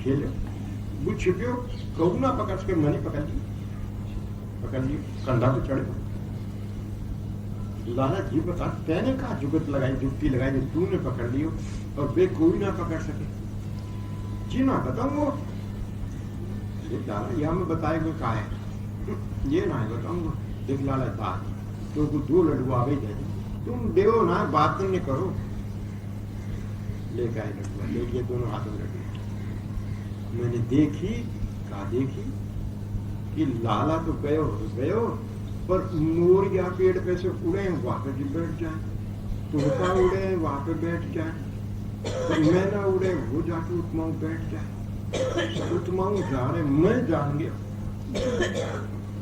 खेले। वो छिपियो, कहू ना पकड़ के मनी पकड़ ली, कंधा पे चढ़े। लाला जी बता, तेने कहा जुगत लगाई, जुगती लगाई, जो तूने पकड़ लियो और वे कोई ना पकड़ सके। जी ना बताऊंगा, लाला यह मैं बताए को कहा है, ये ना है बताऊंगा। देख लाला बात तो दो लड्डू आ गई थे, तुम देव ना, बात नहीं करो। लेकर आए लड्डुआ, लेके दोनों हाथों में लड्डू। मैंने देखी, कहा देखी कि लाला तो गयो, पर मोर या पेड़ पे से उड़े वहां पे भी बैठ जाए, तोता उड़े वहां पे बैठ जाए, तो मैना उड़े वो जाके उपमाऊ बैठ जाए। उपमाऊ जा रहे, मैं जान गया।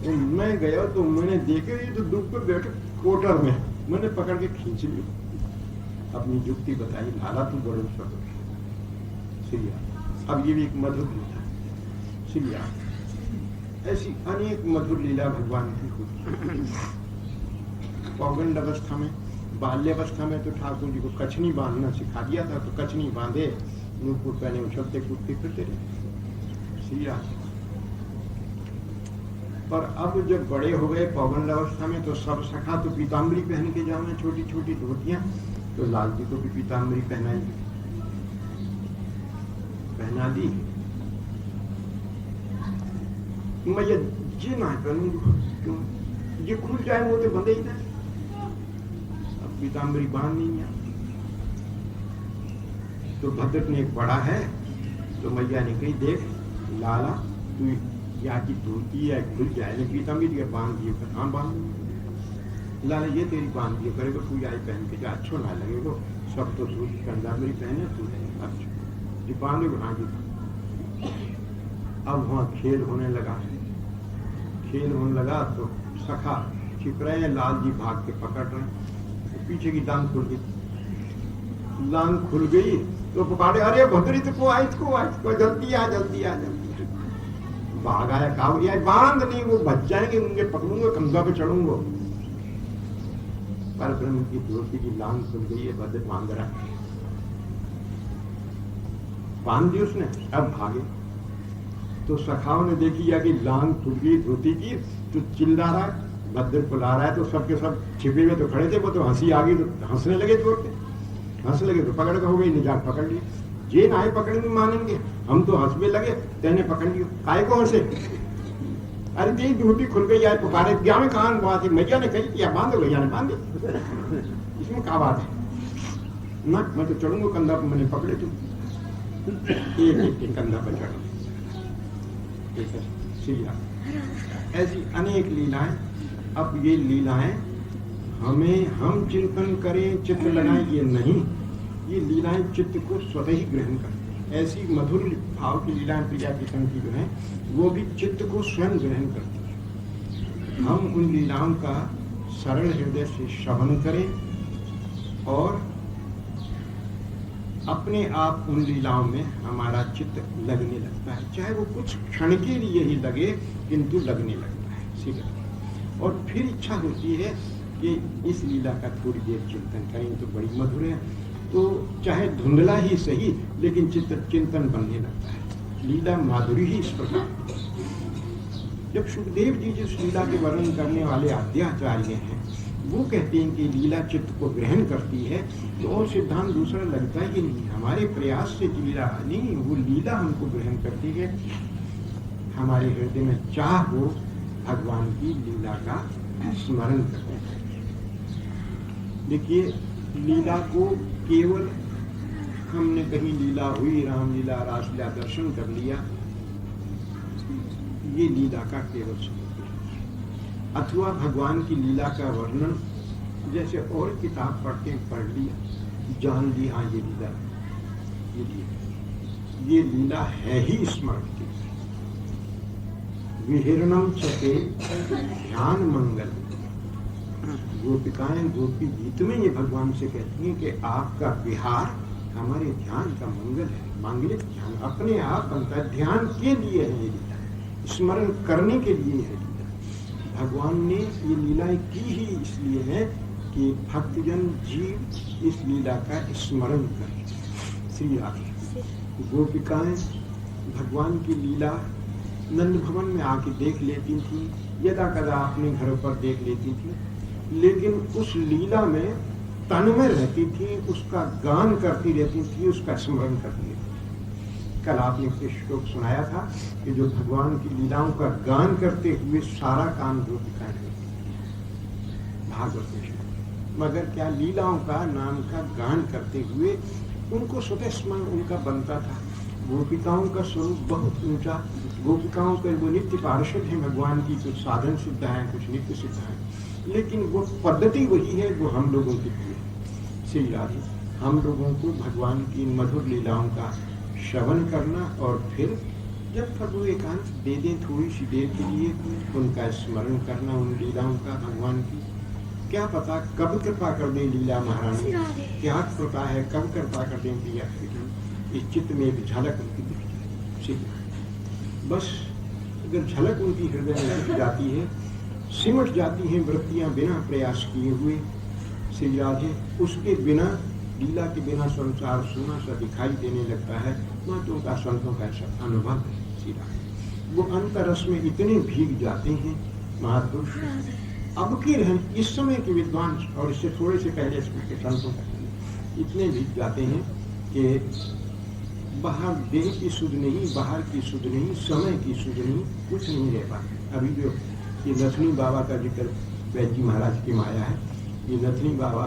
तो मैं गया तो मैंने देखे ये तो दुख पे बैठे कोटर में, मैंने पकड़ के खींच लिया, अपनी जुक्ति बताई। लाला तू बड़े श्रीया। अब ये भी एक मधुर लीला श्रीया, ऐसी अनेक मधुर लीला भगवान की होती। पौगंड अवस्था में, बाल्यावस्था में तो ठाकुर जी को कछनी बांधना सिखा दिया था, तो कछनी बांधे, नूपुर पहने, उछलते कूदते फिरते रहे श्रीया। पर अब जब बड़े हो गए पौगंड अवस्था में, तो सब सखा तो पीताम्बरी पहन के जाओ, छोटी छोटी धोतियां, तो लाल जी को भी पीताम्बरी पहना दी। मैं ये ना करूंगा, क्यों ये खुल जाए वो तो बंदे ही था। अब पीताम्बरी बांध नहीं है, तो भद्र ने एक बड़ा है, तो मैया ने कही देख लाला तू या की धोती है खुल जाए, पीताम्बरी बांध दिए। हाँ बांध लाला, ये तेरी बांध दिए करेगा, तू आई पहन के जा, अच्छो ना लगेगा, सब तो सूट कंदामरी पहने, तू अच्छा जी बांधो। हाँ जी। अब वहां खेल होने लगा तो सखा छिप रहे हैं, लाल जी भाग के पकड़ रहे हैं, तो पीछे की टांग खुल गई, तो पुकारे अरे भद्री तो आई जल्दी आ। भाग आया, कावड़िया बांध नहीं, वो बच जाएंगे, उनके पकड़ूंगा, कंधा पे चढ़ूंगा। पर ब्रह्म की धोती की लांग खुल गई है, भद्र बांध दी उसने, अब भागे। तो सखाओं ने देखी या कि लांग खुल गई धोती की, तो चिल्ला रहा है, भद्र बुला रहा है, तो सबके सब छिपे हुए तो खड़े थे, वो तो हंसी आ गई, तो हंसने लगे जोर के, हंसने लगे तो पकड़ हो गई, निजात पकड़ ली। जे ना पकड़ेंगे मानेंगे, हम तो हंसने लगे, तेने पकड़ लियो, काय को हंसे? अरे तेरी धोती खुल गई, यार पुकारे क्या में कहां बात है, मैया ने कही या बांध दो, भैया ने बांध दो, इसमें क्या बात है ना, मैं तो चढ़ूंगा कंधा पर, मैंने पकड़े तुम एक कंधा पर चढ़ो। ऐसी अनेक लीलाएं। अब ये लीलाएं हम चिंतन करें, चित्त लगाएं, ये नहीं। ये लीलाएं चित्त को स्वतः ही ग्रहण करती हैं। ऐसी मधुर भाव की लीलाएं प्रिया किशन की जो है वो भी चित्त को स्वयं ग्रहण करती है। हम उन लीलाओं का सरल हृदय से श्रवण करें और अपने आप उन लीलाओं में हमारा चित्त लगने लगता है, चाहे वो कुछ क्षण के लिए ही लगे, किंतु लगने लगता है सीधा। और फिर इच्छा होती है कि इस लीला का थोड़ी देर चिंतन करें, तो बड़ी मधुर है, तो चाहे धुंधला ही सही, लेकिन चिंतन बनने लगता है। लीला माधुरी ही इस प्रकार। जब सुखदेव जी जिस लीला के वर्णन करने वाले आद्याचार्य हैं, वो कहते हैं कि लीला चित्त को ग्रहण करती है, तो और सिद्धांत दूसरा लगता है कि नहीं, हमारे प्रयास से लीला नहीं, वो लीला हमको ग्रहण करती है। हमारे हृदय में चाह हो भगवान की लीला का स्मरण करने का। देखिए, लीला को केवल हमने कहीं लीला हुई, रामलीला, रासलीला दर्शन कर लिया, ये लीला का केवल स्वरूप है। अथवा भगवान की लीला का वर्णन जैसे और किताब पढ़ लिया, जान ली, हाँ ये लीला, ये लीला है ही स्मरण की। विहरणम चके ध्यान मंगल, गोपिकाएं गोपी गीत में ये भगवान से कहती हैं कि आपका विहार हमारे ध्यान का मंगल है, मांगलिक ध्यान, अपने आप बनता है, ध्यान के लिए है ये लीला, स्मरण करने के लिए है लीला। भगवान ने ये लीलाएं की ही इसलिए है कि भक्तजन जीव इस लीला का स्मरण करें। श्री राधे गोपिकाएं भगवान की लीला नंद भवन में आके देख लेती थी, यदा कदा अपने घरों पर देख लेती थी, लेकिन उस लीला में तन्मय रहती थी, उसका गान करती रहती थी, उसका स्मरण करती रहती थी। कल आपने एक श्लोक सुनाया था कि जो भगवान की लीलाओं का गान करते हुए सारा काम गोपिकाएं करती थी भागवत में, मगर क्या लीलाओं का नाम का गान करते हुए उनको स्वतः स्मरण उनका बनता था। गोपिकाओं का स्वरूप बहुत ऊंचा, गोपिकाओं के वो नित्य पार्षद हैं भगवान की, कुछ साधन सिद्ध है, कुछ नित्य सिद्ध है, लेकिन वो पद्धति वही है वो हम लोगों की है। श्री राधे हम लोगों को भगवान की मधुर लीलाओं का श्रवण करना और फिर जब प्रभु एकांत दे दें थोड़ी सी देर के लिए उनका स्मरण करना, उन लीलाओं का भगवान की। क्या पता कब कृपा कर दे लीला महारानी, क्या पता है कब कृपा कर दें प्रिया, इस चित्त में एक झलक उनकी दिख जाए। बस अगर झलक उनकी हृदय में दिख जाती है, सिमट जाती हैं वृत्तियां बिना प्रयास किए हुए, श्री राधे उसके बिना, लीला के बिना संसार सोना सा दिखाई देने लगता है। महतों का, संतों का ऐसा अनुभव है। श्री राधे वो अंतरस में इतने भीग जाते हैं महापुरुष, अब की रहन इस समय के विद्वान और इससे थोड़े से पहले के संतों का इतने भीग जाते हैं कि बाहर देह की सुध नहीं, बाहर की सुध नहीं, समय की सुध नहीं, कुछ नहीं रह पाते। अभी जो ये नथनी बाबा का जिक्र वैद्य जी महाराज की माया है, ये नथनी बाबा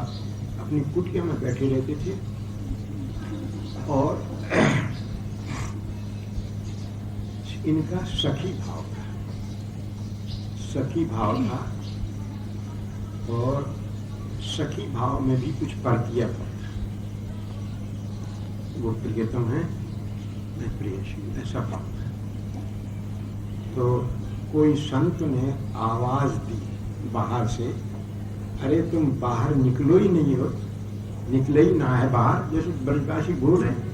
अपनी कुटिया में बैठे रहते थे और इनका सखी भाव था, सखी भाव था और सखी भाव में भी कुछ परकियापन था। वो प्रियतम है, मैं प्रियशी, ऐसा भाव था। तो कोई संत ने आवाज दी बाहर से, अरे तुम बाहर निकलो ही नहीं हो, निकले ही ना है बाहर, जैसे ब्रजवासी बोल रहे,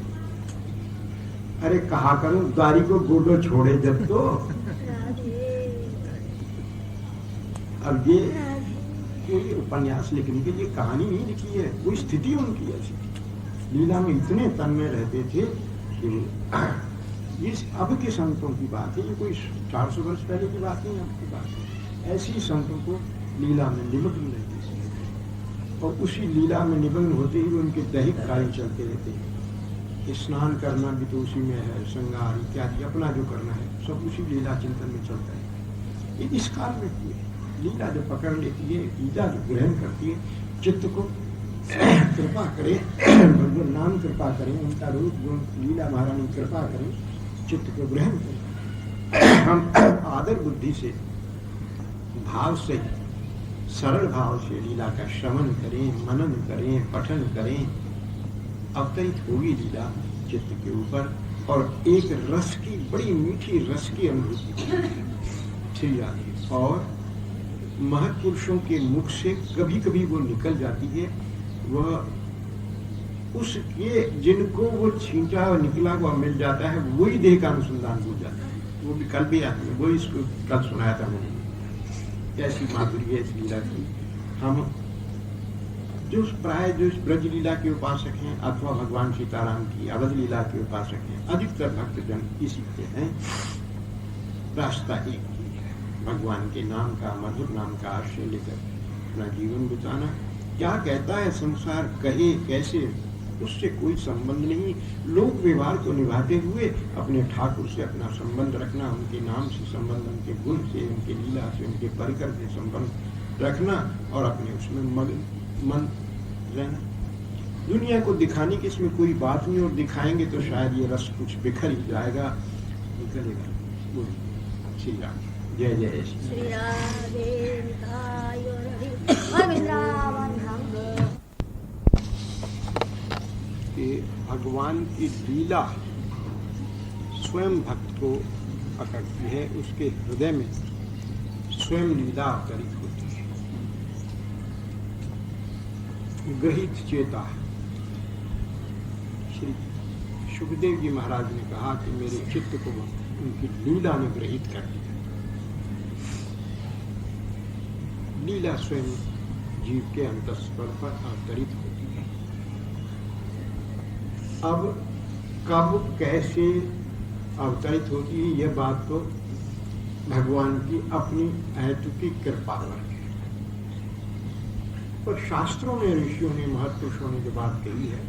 अरे कहा करूं द्वारी को गोडो छोड़े जब तो। अब ये कोई उपन्यास लिखने के लिए कहानी नहीं लिखी है, कोई स्थिति उनकी ऐसी, लीला में इतने तन्मय रहते थे कि इस अब के संतों की बात है, ये कोई 400 वर्ष पहले की बात नहीं, अब की बात है। ऐसी संतों को लीला में निमग्न रहते और उसी लीला में निमग्न होते ही उनके दैहिक कार्य चलते रहते हैं। स्नान करना भी तो उसी में है, श्रृंगार इत्यादि अपना जो करना है सब उसी लीला चिंतन में चलता है। ये इस काल में हुए लीला जो पकड़ लेती है, लीला जो ग्रहण करती है, चित्त को कृपा करे, भगवान नाम कृपा करें, उनका रूप गुण लीला महारानी कृपा करें, चित्त को ग्रहण करें। हम आदर बुद्धि से, भाव से, सरल भाव से लीला का श्रवण करें, मनन करें, पठन करें, अवतरित होगी लीला चित्त के ऊपर और एक रस की, बड़ी मीठी रस की अनुभूति छिड़ जाती है। और महत्पुरुषों के मुख से कभी कभी वो निकल जाती है, वह उसके जिनको वो छींटा और निकला हुआ मिल जाता है, वही देह का अनुसंधान भूल जाता है। वो भी कल भी आती है, वो इसको कल सुनाया था मैंने, ऐसी माधुर्य है इस लीला की। हम जो प्राय जो इस ब्रज लीला के उपासक हैं अथवा भगवान सीताराम की अवध लीला के उपासक हैं, अधिकतर भक्तजन इसी के हैं। रास्ता एक ही है, भगवान के नाम का, मधुर नाम का आश्रय लेकर अपना जीवन बिताना। क्या कहता है संसार, कहे कैसे, उससे कोई संबंध नहीं। लोक व्यवहार को निभाते हुए अपने ठाकुर से अपना संबंध रखना, उनके नाम से संबंध, उनके गुण से, उनके लीला से, उनके परिकर से संबंध रखना और अपने उसमें मन रहना। दुनिया को दिखाने की इसमें कोई बात नहीं, और दिखाएंगे तो शायद ये रस कुछ बिखर ही जाएगा, निकलेगा। श्री राम, जय जय श्री कि भगवान की लीला स्वयं भक्त को पकड़ती है, उसके हृदय में स्वयं लीला अवतरित होती है। ग्रहित चेता, श्री सुखदेव जी महाराज ने कहा कि मेरे चित्त को उनकी लीला ने ग्रहित कर दिया। लीला स्वयं जीव के अंतःस्पर पर अवतरित होती है। अब कब कैसे अवतरित होती है, यह बात तो भगवान की अपनी अहेतुकी कृपा पर है। और शास्त्रों में, ऋषियों ने, महत्पुरुषों ने जो बात कही है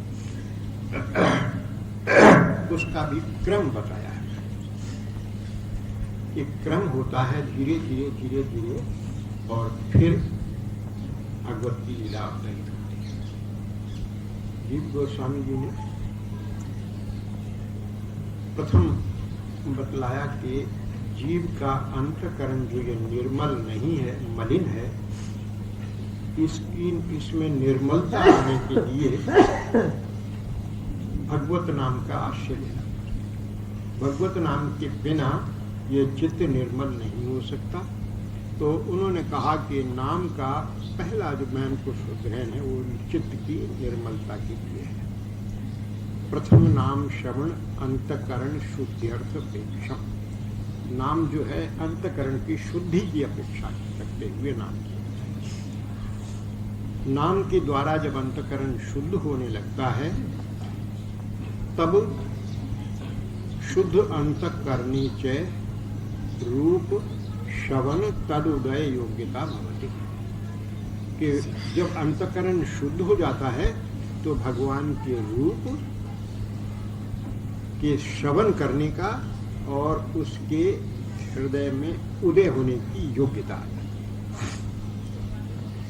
उसका भी क्रम बताया है। एक क्रम होता है, धीरे धीरे धीरे धीरे, और फिर भगवत की लीला अवतरित होती है। जीव गोस्वामी जी ने प्रथम बतलाया कि जीव का अंतःकरण जो ये निर्मल नहीं है, मलिन है, इसमें निर्मलता आने के लिए भगवत नाम का आश्रय लेना। भगवत नाम के बिना ये चित्त निर्मल नहीं हो सकता। तो उन्होंने कहा कि नाम का पहला जो महत्वपूर्ण ग्रहण है वो चित्त की निर्मलता के लिए है। प्रथम नाम श्रवण अंतःकरण शुद्ध्यर्थ अपेक्षा। नाम जो है अंतःकरण की शुद्धि की अपेक्षा रखते हुए नाम किया। नाम के द्वारा जब अंतःकरण शुद्ध होने लगता है तब शुद्ध अंतःकरणी च रूप श्रवण तदुदय योग्यता भवति। कि जब अंतःकरण शुद्ध हो जाता है तो भगवान के रूप के श्रवण करने का और उसके हृदय में उदय होने की योग्यता है।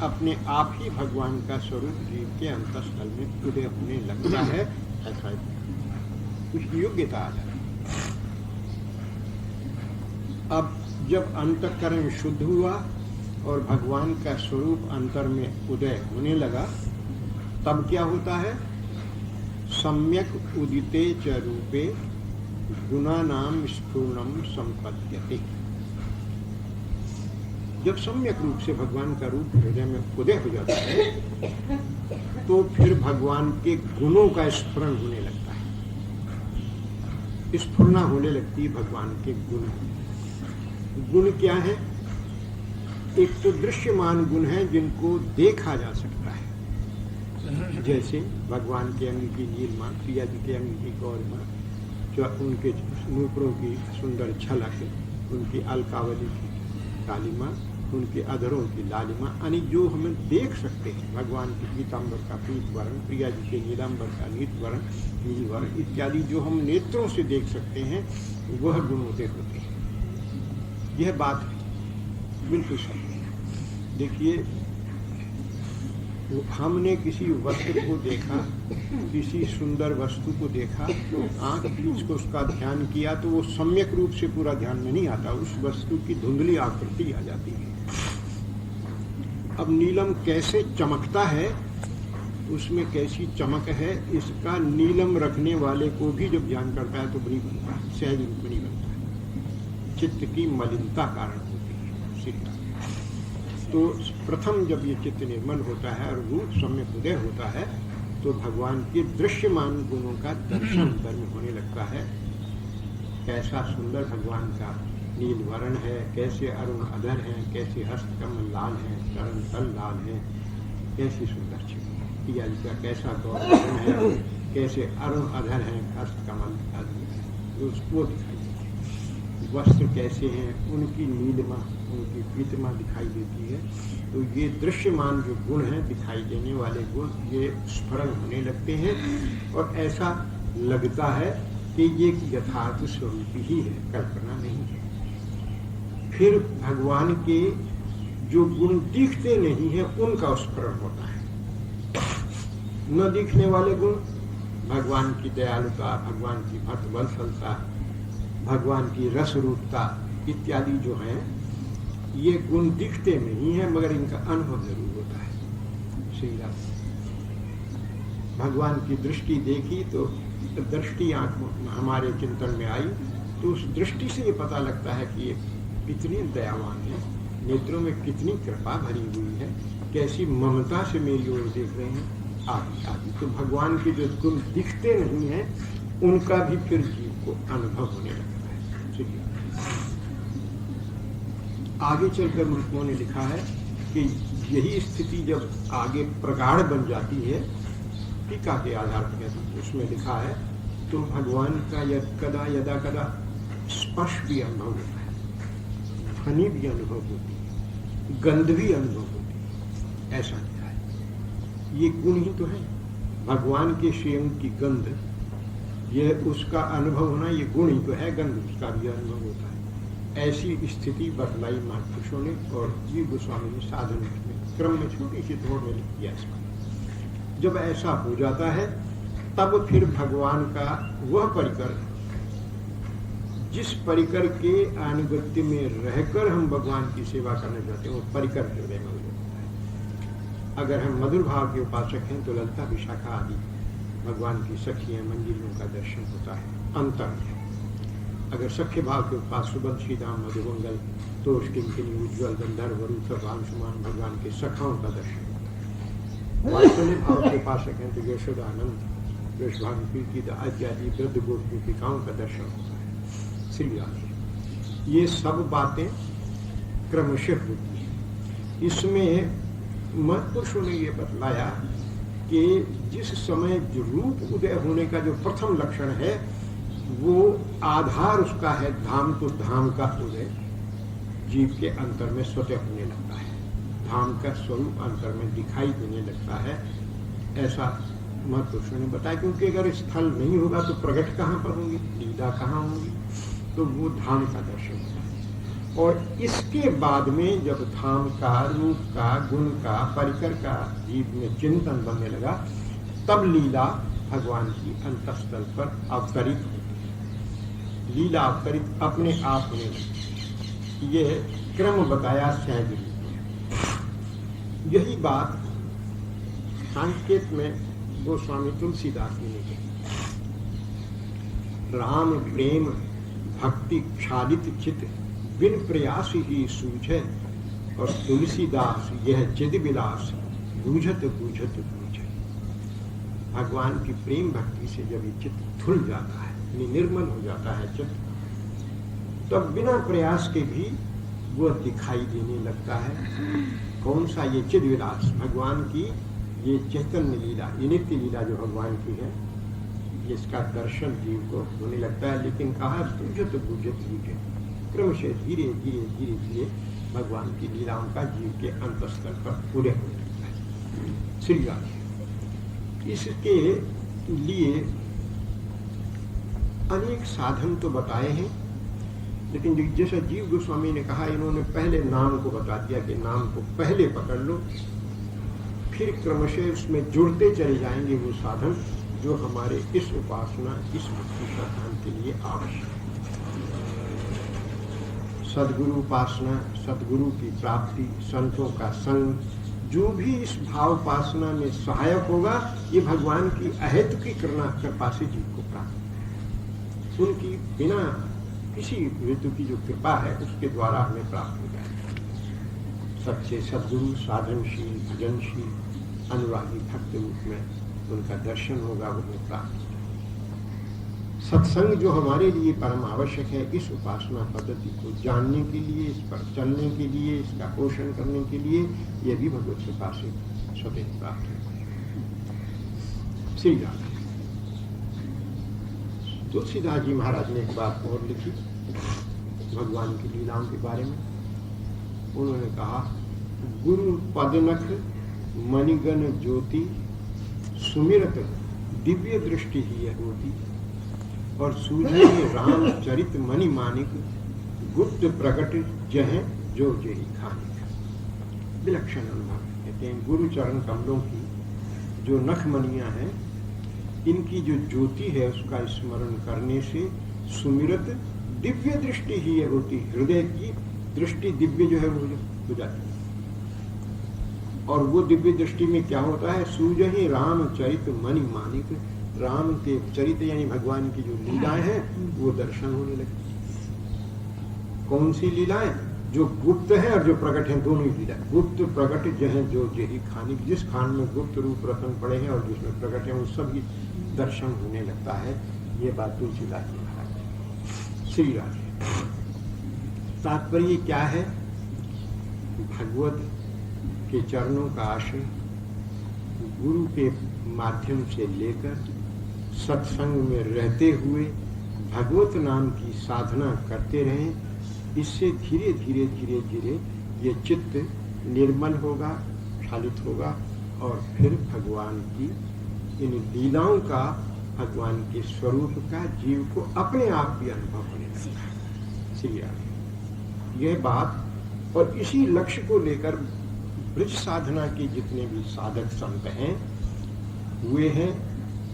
अपने आप ही भगवान का स्वरूप जीव के अंतःस्थल में उदय होने लगता है, ऐसा उसकी योग्यता आ जाती है। अब जब अंतःकरण शुद्ध हुआ और भगवान का स्वरूप अंतर में उदय होने लगा, तब क्या होता है? सम्यक उदिते च रूपे गुणानाम स्फूर्णम संपद्यते। जब सम्यक रूप से भगवान का रूप हृदय में उदय हो जाता है तो फिर भगवान के गुणों का स्फुरण होने लगता है, स्फुरना होने लगती है भगवान के गुण। गुण क्या है? एक तो दृश्यमान गुण है जिनको देखा जा सकता है, जैसे भगवान के अंग की नीलिमा, प्रिया जी के अंग की गौरिमा, जो उनके नूपुरों की सुंदर झलक, उनकी अलकावली की कालिमा, उनके अधरों की लालिमा, यानी जो हमें देख सकते हैं। भगवान के पीताम्बर का पीत वर्ण, प्रिया जी के नीलांबर का नीत वर्ण, नील वर्ण इत्यादि जो हम नेत्रों से देख सकते हैं वह गुण होते हैं। यह बात बिल्कुल सही है। देखिए, हमने किसी वस्तु को देखा, किसी सुंदर वस्तु को देखा, आंख बीच को उसका ध्यान किया तो वो सम्यक रूप से पूरा ध्यान में नहीं आता, उस वस्तु की धुंधली आकृति आ जाती है। अब नीलम कैसे चमकता है, उसमें कैसी चमक है, इसका नीलम रखने वाले को भी जब ज्ञान करता है तो नहीं बनता है, सहज रूप में नहीं बनता है, चित्त की मलिनता कारण होती है सीधा। तो प्रथम जब ये चित्त निर्मल होता है और रूप सम्यक उदय होता है तो भगवान के दृश्यमान गुणों का दर्शन अंतर में होने लगता है। कैसा सुंदर भगवान का नील वर्ण है, कैसे अरुण अधर हैं, कैसे हस्त कमल लाल हैं, चरण तल लाल हैं, कैसी सुंदर चिड़िया का कैसा गौर वर्ण है, कैसे अरुण अधर हैं, हस्त कमल अधर है, उसको दिखाई देती है। वस्त्र कैसे हैं, उनकी नीलिमा, उनकी पीतमा दिखाई देती है। तो ये दृश्यमान जो गुण हैं, दिखाई देने वाले गुण, ये स्फुरण होने लगते हैं और ऐसा लगता है कि ये यथार्थ स्वरूप ही है, कल्पना नहीं है। फिर भगवान के जो गुण दिखते नहीं हैं उनका स्मरण होता है। न दिखने वाले गुण, भगवान की दयालुता, भगवान की भक्त वत्सलता, भगवान की रस रूपता इत्यादि जो हैं, ये गुण दिखते नहीं है मगर इनका अनुभव जरूर होता है। श्री राम भगवान की दृष्टि देखी तो दृष्टि आंख हमारे चिंतन में आई तो उस दृष्टि से ये पता लगता है कि ये कितने दयावान है, नेत्रों में कितनी कृपा भरी हुई है, कैसी ममता से मेरी ओर देख रहे हैं, आदि आदि। तो भगवान के जो गुण दिखते नहीं है उनका भी फिर जीव को अनुभव होने लगता है। चलिए आगे चलकर मुल्कों ने लिखा है कि यही स्थिति जब आगे प्रगाढ़ बन जाती है, टीका के आधार पर उसमें लिखा है, तो भगवान का यदा कदा स्पर्श भी अनुभव होता है, ध्वनि भी अनुभव होती है, गंध भी अनुभव होती है, ऐसा लिखा है। ये गुण ही तो है भगवान के स्वयं की गंध, ये उसका अनुभव होना, ये गुण ही तो है, गंध उसका भी अनुभव होता है। ऐसी स्थिति बतलाई महापुरुषों ने और जीव गोस्वामी ने साधन में क्रम में छोटी सी तोड़ में लिख दिया इसको। जब ऐसा हो जाता है तब फिर भगवान का वह परिकर, जिस परिकर के अनुगत्य में रहकर हम भगवान की सेवा करना चाहते हैं, वो परिकर हृदय में होता है। अगर हम मधुर भाव के उपासक हैं तो ललिता विशाखा आदि भगवान की सखियां मंजिलों का दर्शन होता है अंतर में। अगर सख्य भाव के उपास सुबंध श्रीदाम मधुमंगल तोष किंकिनी उज्ज्वल गंधर्व वरुण भानुमान भगवान के सखाओं का दर्शन होता है। वात्सल्य भाव के उपासक हैं तो यशोदानंद वृषभानुप्रीति आदि वृद्ध गोपिकाओं का दर्शन होता है। श्री राम ये सब बातें क्रमशः होती हैं। इसमें महपुरुषों ने ये बतलाया कि जिस समय जो रूप उदय होने का जो प्रथम लक्षण है वो आधार उसका है धाम, तो धाम का उदय जीव के अंतर में स्वतः होने लगता है, धाम का स्वरूप अंतर में दिखाई देने लगता है, ऐसा महपुरुषों ने बताया। क्योंकि अगर स्थल नहीं होगा तो प्रकट कहाँ पर होंगी, लीला कहाँ होंगी, तो वो धाम का दर्शन होता है। और इसके बाद में जब धाम का, रूप का, गुण का, परिकर का जीव में चिंतन बनने लगा, तब लीला भगवान की अंतस्थल पर अवतरित होती है। लीला अवतरित अपने आप होने लगती, ये क्रम बताया सहज रूप में। यही बात सांकेत में गोस्वामी तुलसीदास जी ने कही। राम प्रेम भक्ति क्षादित चित बिन प्रयास ही सूझे, और तुलसीदास यह चिद विलास बूझत बूझत बूझे। भगवान की प्रेम भक्ति से जब ये चित्त धुल जाता है, निर्मल हो जाता है चित्त, तब बिना प्रयास के भी वह दिखाई देने लगता है। कौन सा ये चिद विलास, भगवान की ये चैतन्य लीला, ये नित्य लीला जो भगवान की है, इसका दर्शन जीव को होने लगता है। लेकिन कहा बूझत बूझत बूझे, क्रमशः धीरे धीरे धीरे धीरे भगवान की लीलाओं का जीव के अंतस्तर पर उदय होने लगता है। श्री राम इसके लिए अनेक साधन तो बताए हैं, लेकिन जैसा जीव गोस्वामी ने कहा, इन्होंने पहले नाम को बता दिया कि नाम को पहले पकड़ लो, फिर क्रमशः उसमें जुड़ते चले जाएंगे वो साधन जो हमारे इस उपासना, इस भक्ति साधन के लिए आवश्यक है। सद्गुरु उपासना, सद्गुरु की प्राप्ति, संतों का संग, जो भी इस भावोपासना में सहायक होगा, ये भगवान की अहेतुकी कृपा से जीव को प्राप्त है। उनकी बिना किसी हेतु की जो कृपा है उसके द्वारा हमें प्राप्त हो जाएगा। सच्चे सद्गुरु, साधनशील, भजनशील, अनुरागी भक्त रूप में उनका दर्शन होगा, वो हमें प्राप्त होगा। सत्संग जो हमारे लिए परम आवश्यक है, इस उपासना पद्धति को जानने के लिए, इस पर चलने के लिए, इसका पोषण करने के लिए, यह भी भगवत कृपा से स्वतः प्राप्त है। श्री राम तुलसीदास जी महाराज ने एक बात और लिखी भगवान की लीलाओं के बारे में। उन्होंने कहा, गुरु पदनख मणिगण ज्योति सुमिरत दिव्य दृष्टि ही यह होती, और सूझे राम चरित मणि मानिक गुप्त प्रकट जह जो जही खानिक। विलक्षण अनुभव कहते हैं गुरु चरण कमलों की जो नखमणियां हैं, इनकी जो ज्योति है उसका स्मरण करने से सुमिरत दिव्य दृष्टि ही होती, हृदय की दृष्टि दिव्य जो है वो हो जाती है। और वो दिव्य दृष्टि में क्या होता है, सूझहि राम चरित मणि मानिक, राम के चरित्र यानी भगवान की जो लीलाएं हैं वो दर्शन होने लगती। कौन सी लीलाएं? जो गुप्त है और जो प्रकट है, दोनों ही लीलाएं। गुप्त प्रकट जह जो जेही खानिक, जिस खान में गुप्त रूप रतन पड़े हैं और जिसमें प्रकट है वो सभी दर्शन होने लगता है। ये बात तुलसीदास जी महाराज। श्री राधे। तात्पर्य क्या है? भगवत के चरणों का आश्रय गुरु के माध्यम से लेकर सत्संग में रहते हुए भगवत नाम की साधना करते रहें। इससे धीरे धीरे धीरे धीरे ये चित्त निर्मल होगा, क्षालित होगा, और फिर भगवान की इन लीलाओं का, भगवान के स्वरूप का जीव को अपने आप भी अनुभव होने लगता है। श्री राम। यह बात और इसी लक्ष्य को लेकर ब्रज साधना के जितने भी साधक संत हैं हुए हैं,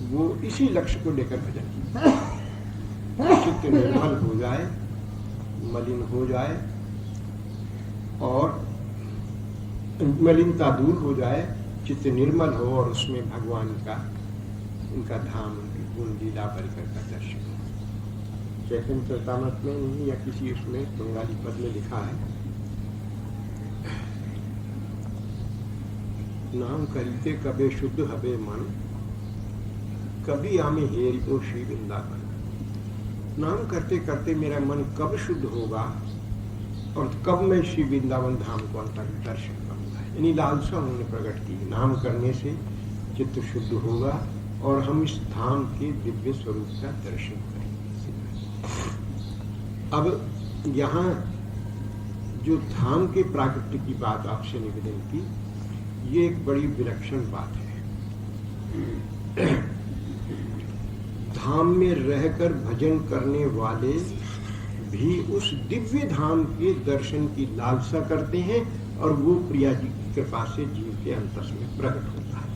वो इसी लक्ष्य को लेकर भजन चित्त निर्मल हो जाए, मलिन हो जाए और मलिनता दूर हो जाए, चित्त निर्मल हो और उसमें भगवान का, उनका धाम, उनकी गुण लीला परिकर का दर्शन हो। चैतन्य चरितामृत में नहीं या किसी उसमें बंगाली पद में लिखा है, नाम करीते कबे शुद्ध हबे मन, कभी आमे हेरी को श्री वृंदावन। नाम करते करते मेरा मन कब शुद्ध होगा और कब मैं श्री वृंदावन धाम को अंतर दर्शन करूंगा। यानी लालसा उन्होंने प्रकट की, नाम करने से चित्त शुद्ध होगा और हम इस धाम के दिव्य स्वरूप का दर्शन करेंगे। अब यहाँ जो धाम के प्राकृतिक की बात आपसे निवेदन की, ये एक बड़ी विलक्षण बात है। धाम में रहकर भजन करने वाले भी उस दिव्य धाम के दर्शन की लालसा करते हैं और वो प्रिया जी की कृपा से जीव के अंतस में प्रकट होता है।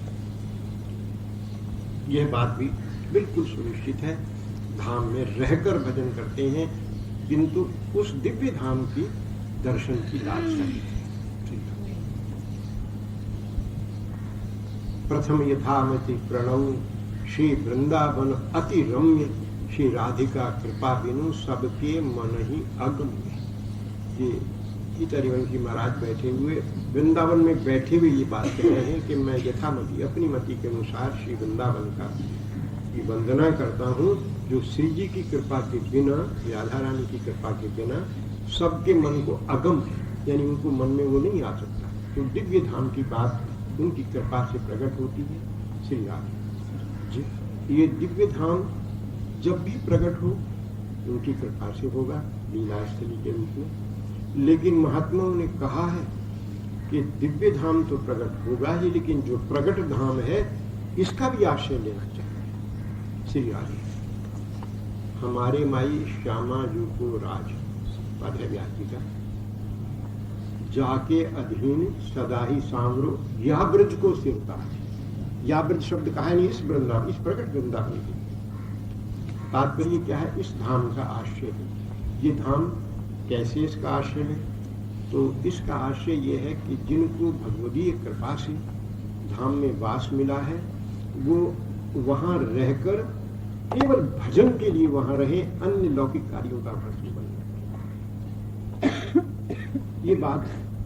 यह बात भी बिल्कुल सुनिश्चित है। धाम में रहकर भजन करते हैं किंतु उस दिव्य धाम की दर्शन की लालसा है। प्रथम यथामति प्रणव श्री वृंदावन अति रम्य, श्री राधिका कृपा बिनु सबके मन ही अगम्य। ये गीतारिवंशी महाराज बैठे हुए वृंदावन में बैठे हुए ये बात कह रहे हैं कि मैं यथामति, अपनी मति के अनुसार श्री वृंदावन का की वंदना करता हूँ, जो श्री जी की कृपा के बिना, राधा रानी की कृपा के बिना सबके मन को अगम है, यानी उनको मन में वो नहीं आ सकता। तो दिव्य धाम की बात उनकी कृपा से प्रकट होती है। श्री राम जी, ये दिव्य धाम जब भी प्रकट हो उनकी कृपा से होगा, लीला स्थली के रूप में। लेकिन महात्माओं ने कहा है कि दिव्य धाम तो प्रकट होगा ही, लेकिन जो प्रकट धाम है इसका भी आश्रय लेना चाहिए। श्री राधे। हमारे माई श्यामा जी को राज पद है व्यास जी का, जाके अधीन सदा ही सांवरो, या ब्रज को सिरता। या ब्रज शब्द कहा नहीं, इस वृंदावन, इस प्रकट वृंदावन की तात्पर्य क्या है? इस धाम का आश्रय है। ये धाम कैसे इसका आश्रय है? तो इसका आशय ये है कि जिनको भगवदीय कृपा से धाम में वास मिला है वो वहां रहकर केवल भजन के लिए वहां रहे, अन्य लौकिक कार्यों का भ्रष्ट बने। ये बात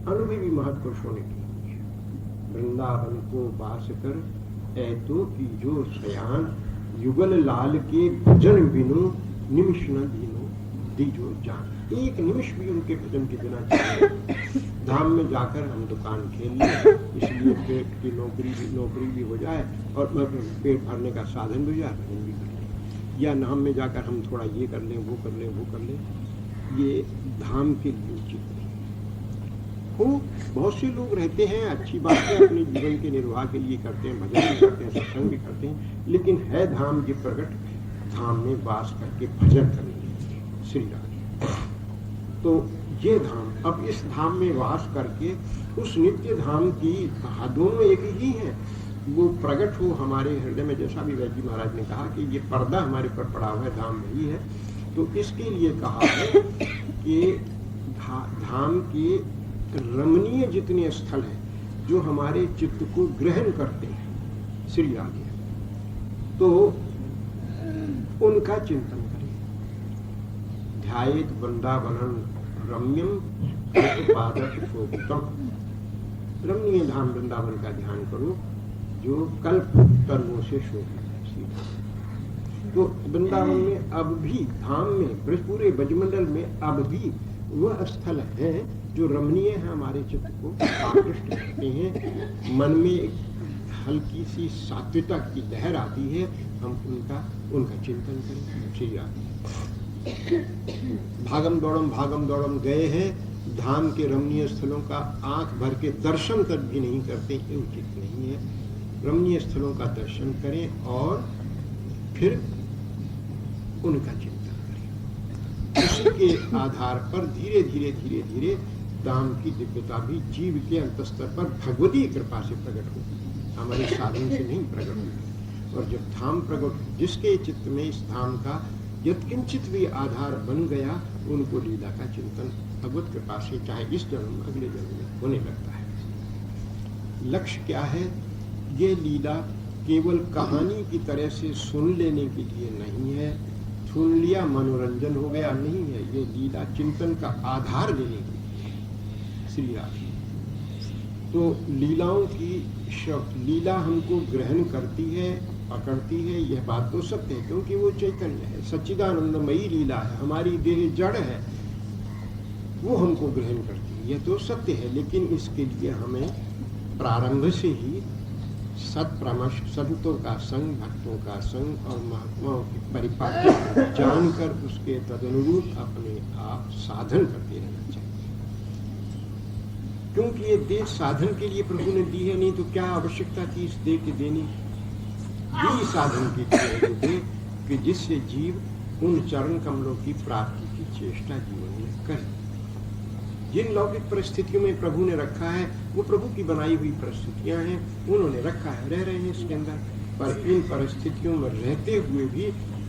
अनुभवी महापुरुषों ने की। वृंदावन को वास कर ऐतो की जो शयान, युगल लाल के भजन बिनु निमिष न दीनो दीजो जान। एक निमिष भी उनके भजन के बिना चाहिए। धाम में जाकर हम दुकान खेल लें, इसलिए पेट की नौकरी भी हो जाए और पेट भरने का साधन भी हो जाए, भजन भी कर लें। या धाम में जाकर हम थोड़ा ये कर लें, वो कर लें, वो कर लें, ये धाम के लिए उचित नहीं हो। बहुत से लोग रहते हैं, अच्छी बात है, अपने जीवन के निर्वाह के लिए करते हैं, भजन भी करते हैं, सत्संग भी करते हैं, लेकिन है धाम के प्रकट धाम में वास करके भजन करने के श्री राम। तो ये धाम, अब इस धाम में वास करके उस नित्य धाम की दोनों एक ही हैं, वो प्रकट हो हमारे हृदय में। जैसा भी वैद्य महाराज ने कहा कि ये पर्दा हमारे पर पड़ा हुआ है, धाम वही है। तो इसके लिए कहा है कि धाम के रमणीय जितने स्थल हैं जो हमारे चित्त को ग्रहण करते हैं श्री राधे, तो उनका चिंतन करें। ध्यायेत वृंदावनं रम्यम पादक शोभितम। रमणीय धाम वृंदावन का ध्यान करो जो कल्प तरुओं से शोभित है। तो वृंदावन में अब भी, धाम में, पूरे ब्रजमंडल में अब भी वह स्थल है जो रमणीय है, हमारे चित्त को आकृष्ट करते हैं। मन में हल्की सी सात्विकता की लहर आती है, हम उनका चिंतन करें। श्री राधे। भागम दौड़म गए हैं, धाम के रमणीय स्थलों का आंख भर के दर्शन तक भी नहीं करते, ये उचित नहीं है। रमणीय स्थलों का दर्शन करें और फिर उनका चिंतन करें। उसी के आधार पर धीरे धीरे धाम की दिव्यता भी जीव के अंतस्तर पर भगवती कृपा से प्रकट होगी, हमारे साधन से नहीं प्रकट होगी। और जब धाम प्रकट, जिसके चित्त में इस धाम का यत्किंचित भी आधार बन गया, उनको लीला का चिंतन भगवत कृपा से चाहे इस जन्म अगले जन्म में होने लगता है। लक्ष्य क्या है? ये लीला केवल कहानी की तरह से सुन लेने के लिए नहीं है, सुन लिया मनोरंजन हो गया, नहीं है। ये लीला चिंतन का आधार देने के लिए श्री राधे। तो लीलाओं की लीला हमको ग्रहण करती है, पकड़ती है, यह बात तो सत्य है, क्योंकि वो चैतन्य है, सच्चिदानंदमयी लीला है। हमारी देह जड़ है, वो हमको ग्रहण करती है, यह तो सत्य है। लेकिन इसके लिए हमें प्रारंभ से ही सत्परामर्श, संतों का संग, भक्तों का संग और महात्माओं की परिपाटी जानकर उसके तदनुरूप अपने आप साधन करते रहना चाहिए। क्योंकि ये देह साधन के लिए प्रभु ने दी है, नहीं तो क्या आवश्यकता थी इस देह के देने की। साधन की दे कि जिससे जीव उन चरण कमलों की प्राप्ति की चेष्टा जीवन में करे। जिन लौकिक परिस्थितियों में प्रभु ने रखा है वो प्रभु की बनाई हुई परिस्थितियां हैं, उन्होंने रखा है, रह रहे हैं इसके अंदर। पर इन परिस्थितियों में रहते हुए भी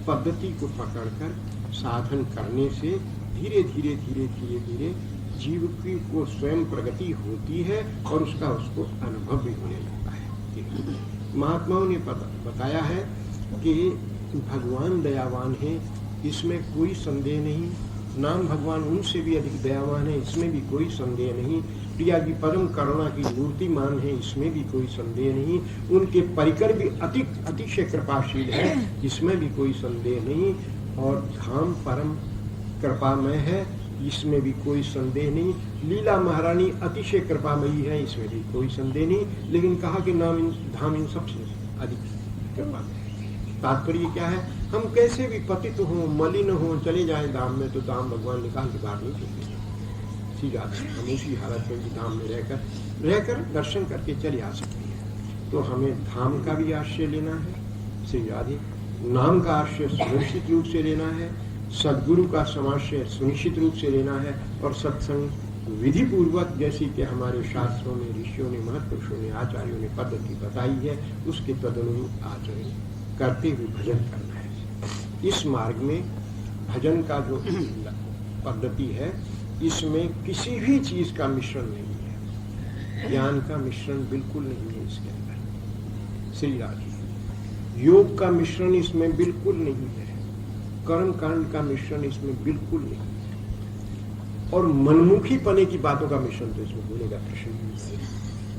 पद्धति को पकड़कर साधन करने से धीरे धीरे जीव की को स्वयं प्रगति होती है और उसको अनुभव भी होने लगता है। महात्माओं ने बताया है कि भगवान दयावान है, इसमें कोई संदेह नहीं। नाम भगवान उनसे भी अधिक दयावान है, इसमें भी कोई संदेह नहीं। प्रिया जी परम करुणा की मूर्तिमान है, इसमें भी कोई संदेह नहीं। उनके परिकर भी अतिशय कृपाशील है, इसमें भी कोई संदेह नहीं। और धाम परम कृपामय है, इसमें भी कोई संदेह नहीं। लीला महारानी अतिशय कृपामयी है, इसमें भी कोई संदेह नहीं। लेकिन कहा कि धाम इन सबसे अधिक कृपा। तात्पर्य क्या है? हम कैसे भी पतित हो, मलिन हो, चले जाएं धाम में, तो धाम भगवान निकाल के बाहर नहीं फेंकेंगे। ठीक है, हम उसी हालत में धाम में रहकर दर्शन करके चले आ सकते हैं। तो हमें धाम का भी आश्रय लेना है श्री राधे, नाम का आश्रय सुनिश्चित रूप से लेना है, सद्गुरु का समाश्रय सुनिश्चित रूप से लेना है, और सत्संग विधि पूर्वक, जैसी कि हमारे शास्त्रों में ऋषियों ने, महत्पुरुषों ने, आचार्यों ने पद्धति बताई है, उसके तदनुरूप आचरण करते हुए भजन करना है। इस मार्ग में भजन का जो पद्धति है, इसमें किसी भी चीज का मिश्रण नहीं है, ज्ञान का मिश्रण बिल्कुल नहीं है इसके अंदर। श्री राजी योग का मिश्रण इसमें बिल्कुल नहीं है, कर्म कांड का मिश्रण इसमें बिल्कुल नहीं है, और मनमुखी पने की बातों का मिश्रण तो इसमें होने का प्रश्न नहीं है।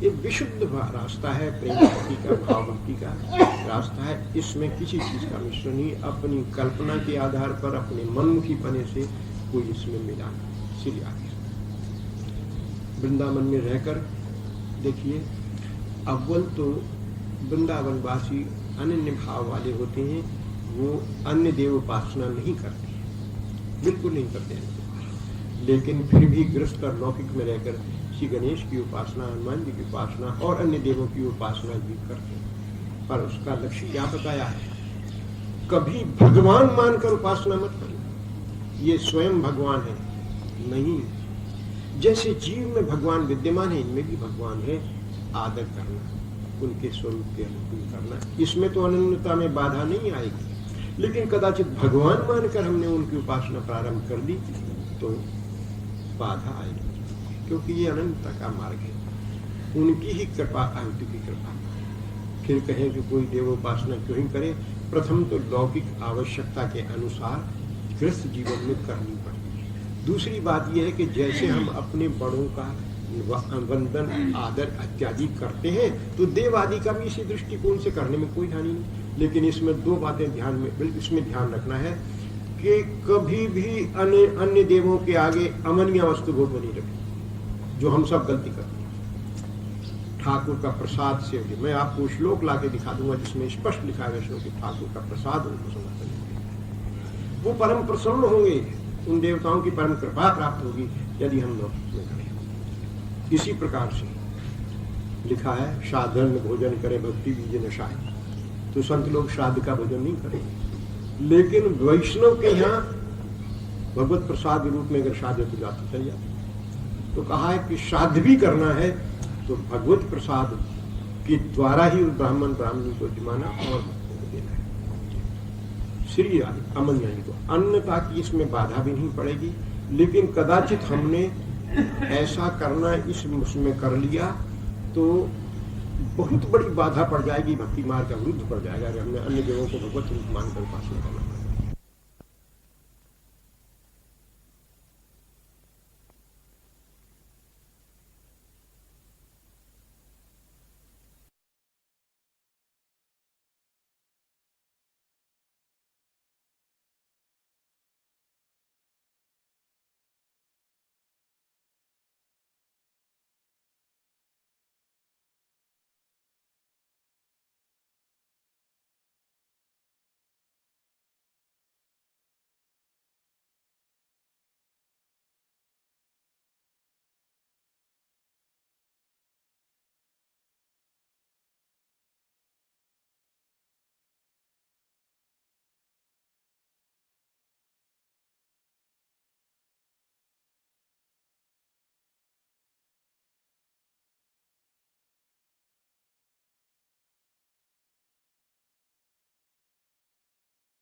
ये विशुद्ध रास्ता है, प्रेम भक्ति का, भाव भक्ति का रास्ता है। इसमें किसी चीज का मिश्रण नहीं, अपनी कल्पना के आधार पर अपने मनमुखी पने से कोई इसमें मिलान। श्री आगे वृंदावन में रहकर देखिए, अव्वल तो वृंदावनवासी अनन्य भाव वाले होते हैं, वो अन्य देव उपासना नहीं करते, बिल्कुल नहीं करते हैं, लेकिन फिर भी गृहस्थ और लौकिक में रहकर श्री गणेश की उपासना, हनुमान जी की उपासना और अन्य देवों की उपासना भी करते हैं। पर उसका लक्ष्य क्या बताया है? कभी भगवान मानकर उपासना मत करो, ये स्वयं भगवान है नहीं। जैसे जीव में भगवान विद्यमान है, इनमें भी भगवान है, आदर करना, उनके स्वरूप के अनुकूल करना, इसमें तो अनन्यता में बाधा नहीं आएगी। लेकिन कदाचित भगवान मानकर हमने उनकी उपासना प्रारंभ कर दी तो बाधा आएगी, क्योंकि ये अनंतता का मार्ग है, उनकी ही कृपा, आहुति की कृपा। फिर कहें कि कोई देवोपासना क्यों ही करे? प्रथम तो लौकिक आवश्यकता के अनुसार गृहस्थ जीवन में करनी पड़ती है। दूसरी बात यह है कि जैसे हम अपने बड़ों का वंदन, आदर इत्यादि करते हैं, तो देव आदि का भी इसी दृष्टिकोण से करने में कोई हानि नहीं। लेकिन इसमें दो बातें ध्यान में, बिल्कुल इसमें ध्यान रखना है कि कभी भी अन्य देवों के आगे अमनीय वस्तु भोग नहीं रखें, जो हम सब गलती करते हैं। ठाकुर का प्रसाद से, मैं आपको श्लोक ला के दिखा दूंगा जिसमें स्पष्ट लिखा है कि ठाकुर का प्रसाद उनको समर्पण करें, वो परम प्रसन्न होंगे, उन देवताओं की परम कृपा प्राप्त होगी यदि हम लोग उसमें करें। इसी प्रकार से लिखा है, साधन भोजन करे भक्ति बीज नशाए, तो संत लोग श्राद्ध का भोजन नहीं करेंगे, लेकिन वैष्णव के यहाँ भगवत प्रसाद के रूप में अगर श्राद्ध तो जाती चल जाती, तो कहा है कि श्राद्ध भी करना है तो भगवत प्रसाद के द्वारा ही ब्राह्मण ब्राह्मणी को जिमाना और देना है। श्री अमन यानी को अन्नता की इसमें बाधा भी नहीं पड़ेगी, लेकिन कदाचित हमने ऐसा करना इसमें कर लिया तो बहुत बड़ी बाधा पड़ जाएगी, भक्ति मार्ग का विरुद्ध पड़ जाएगा। अगर हमने अन्य देवों को भगवत रूप मानकर उपासना करना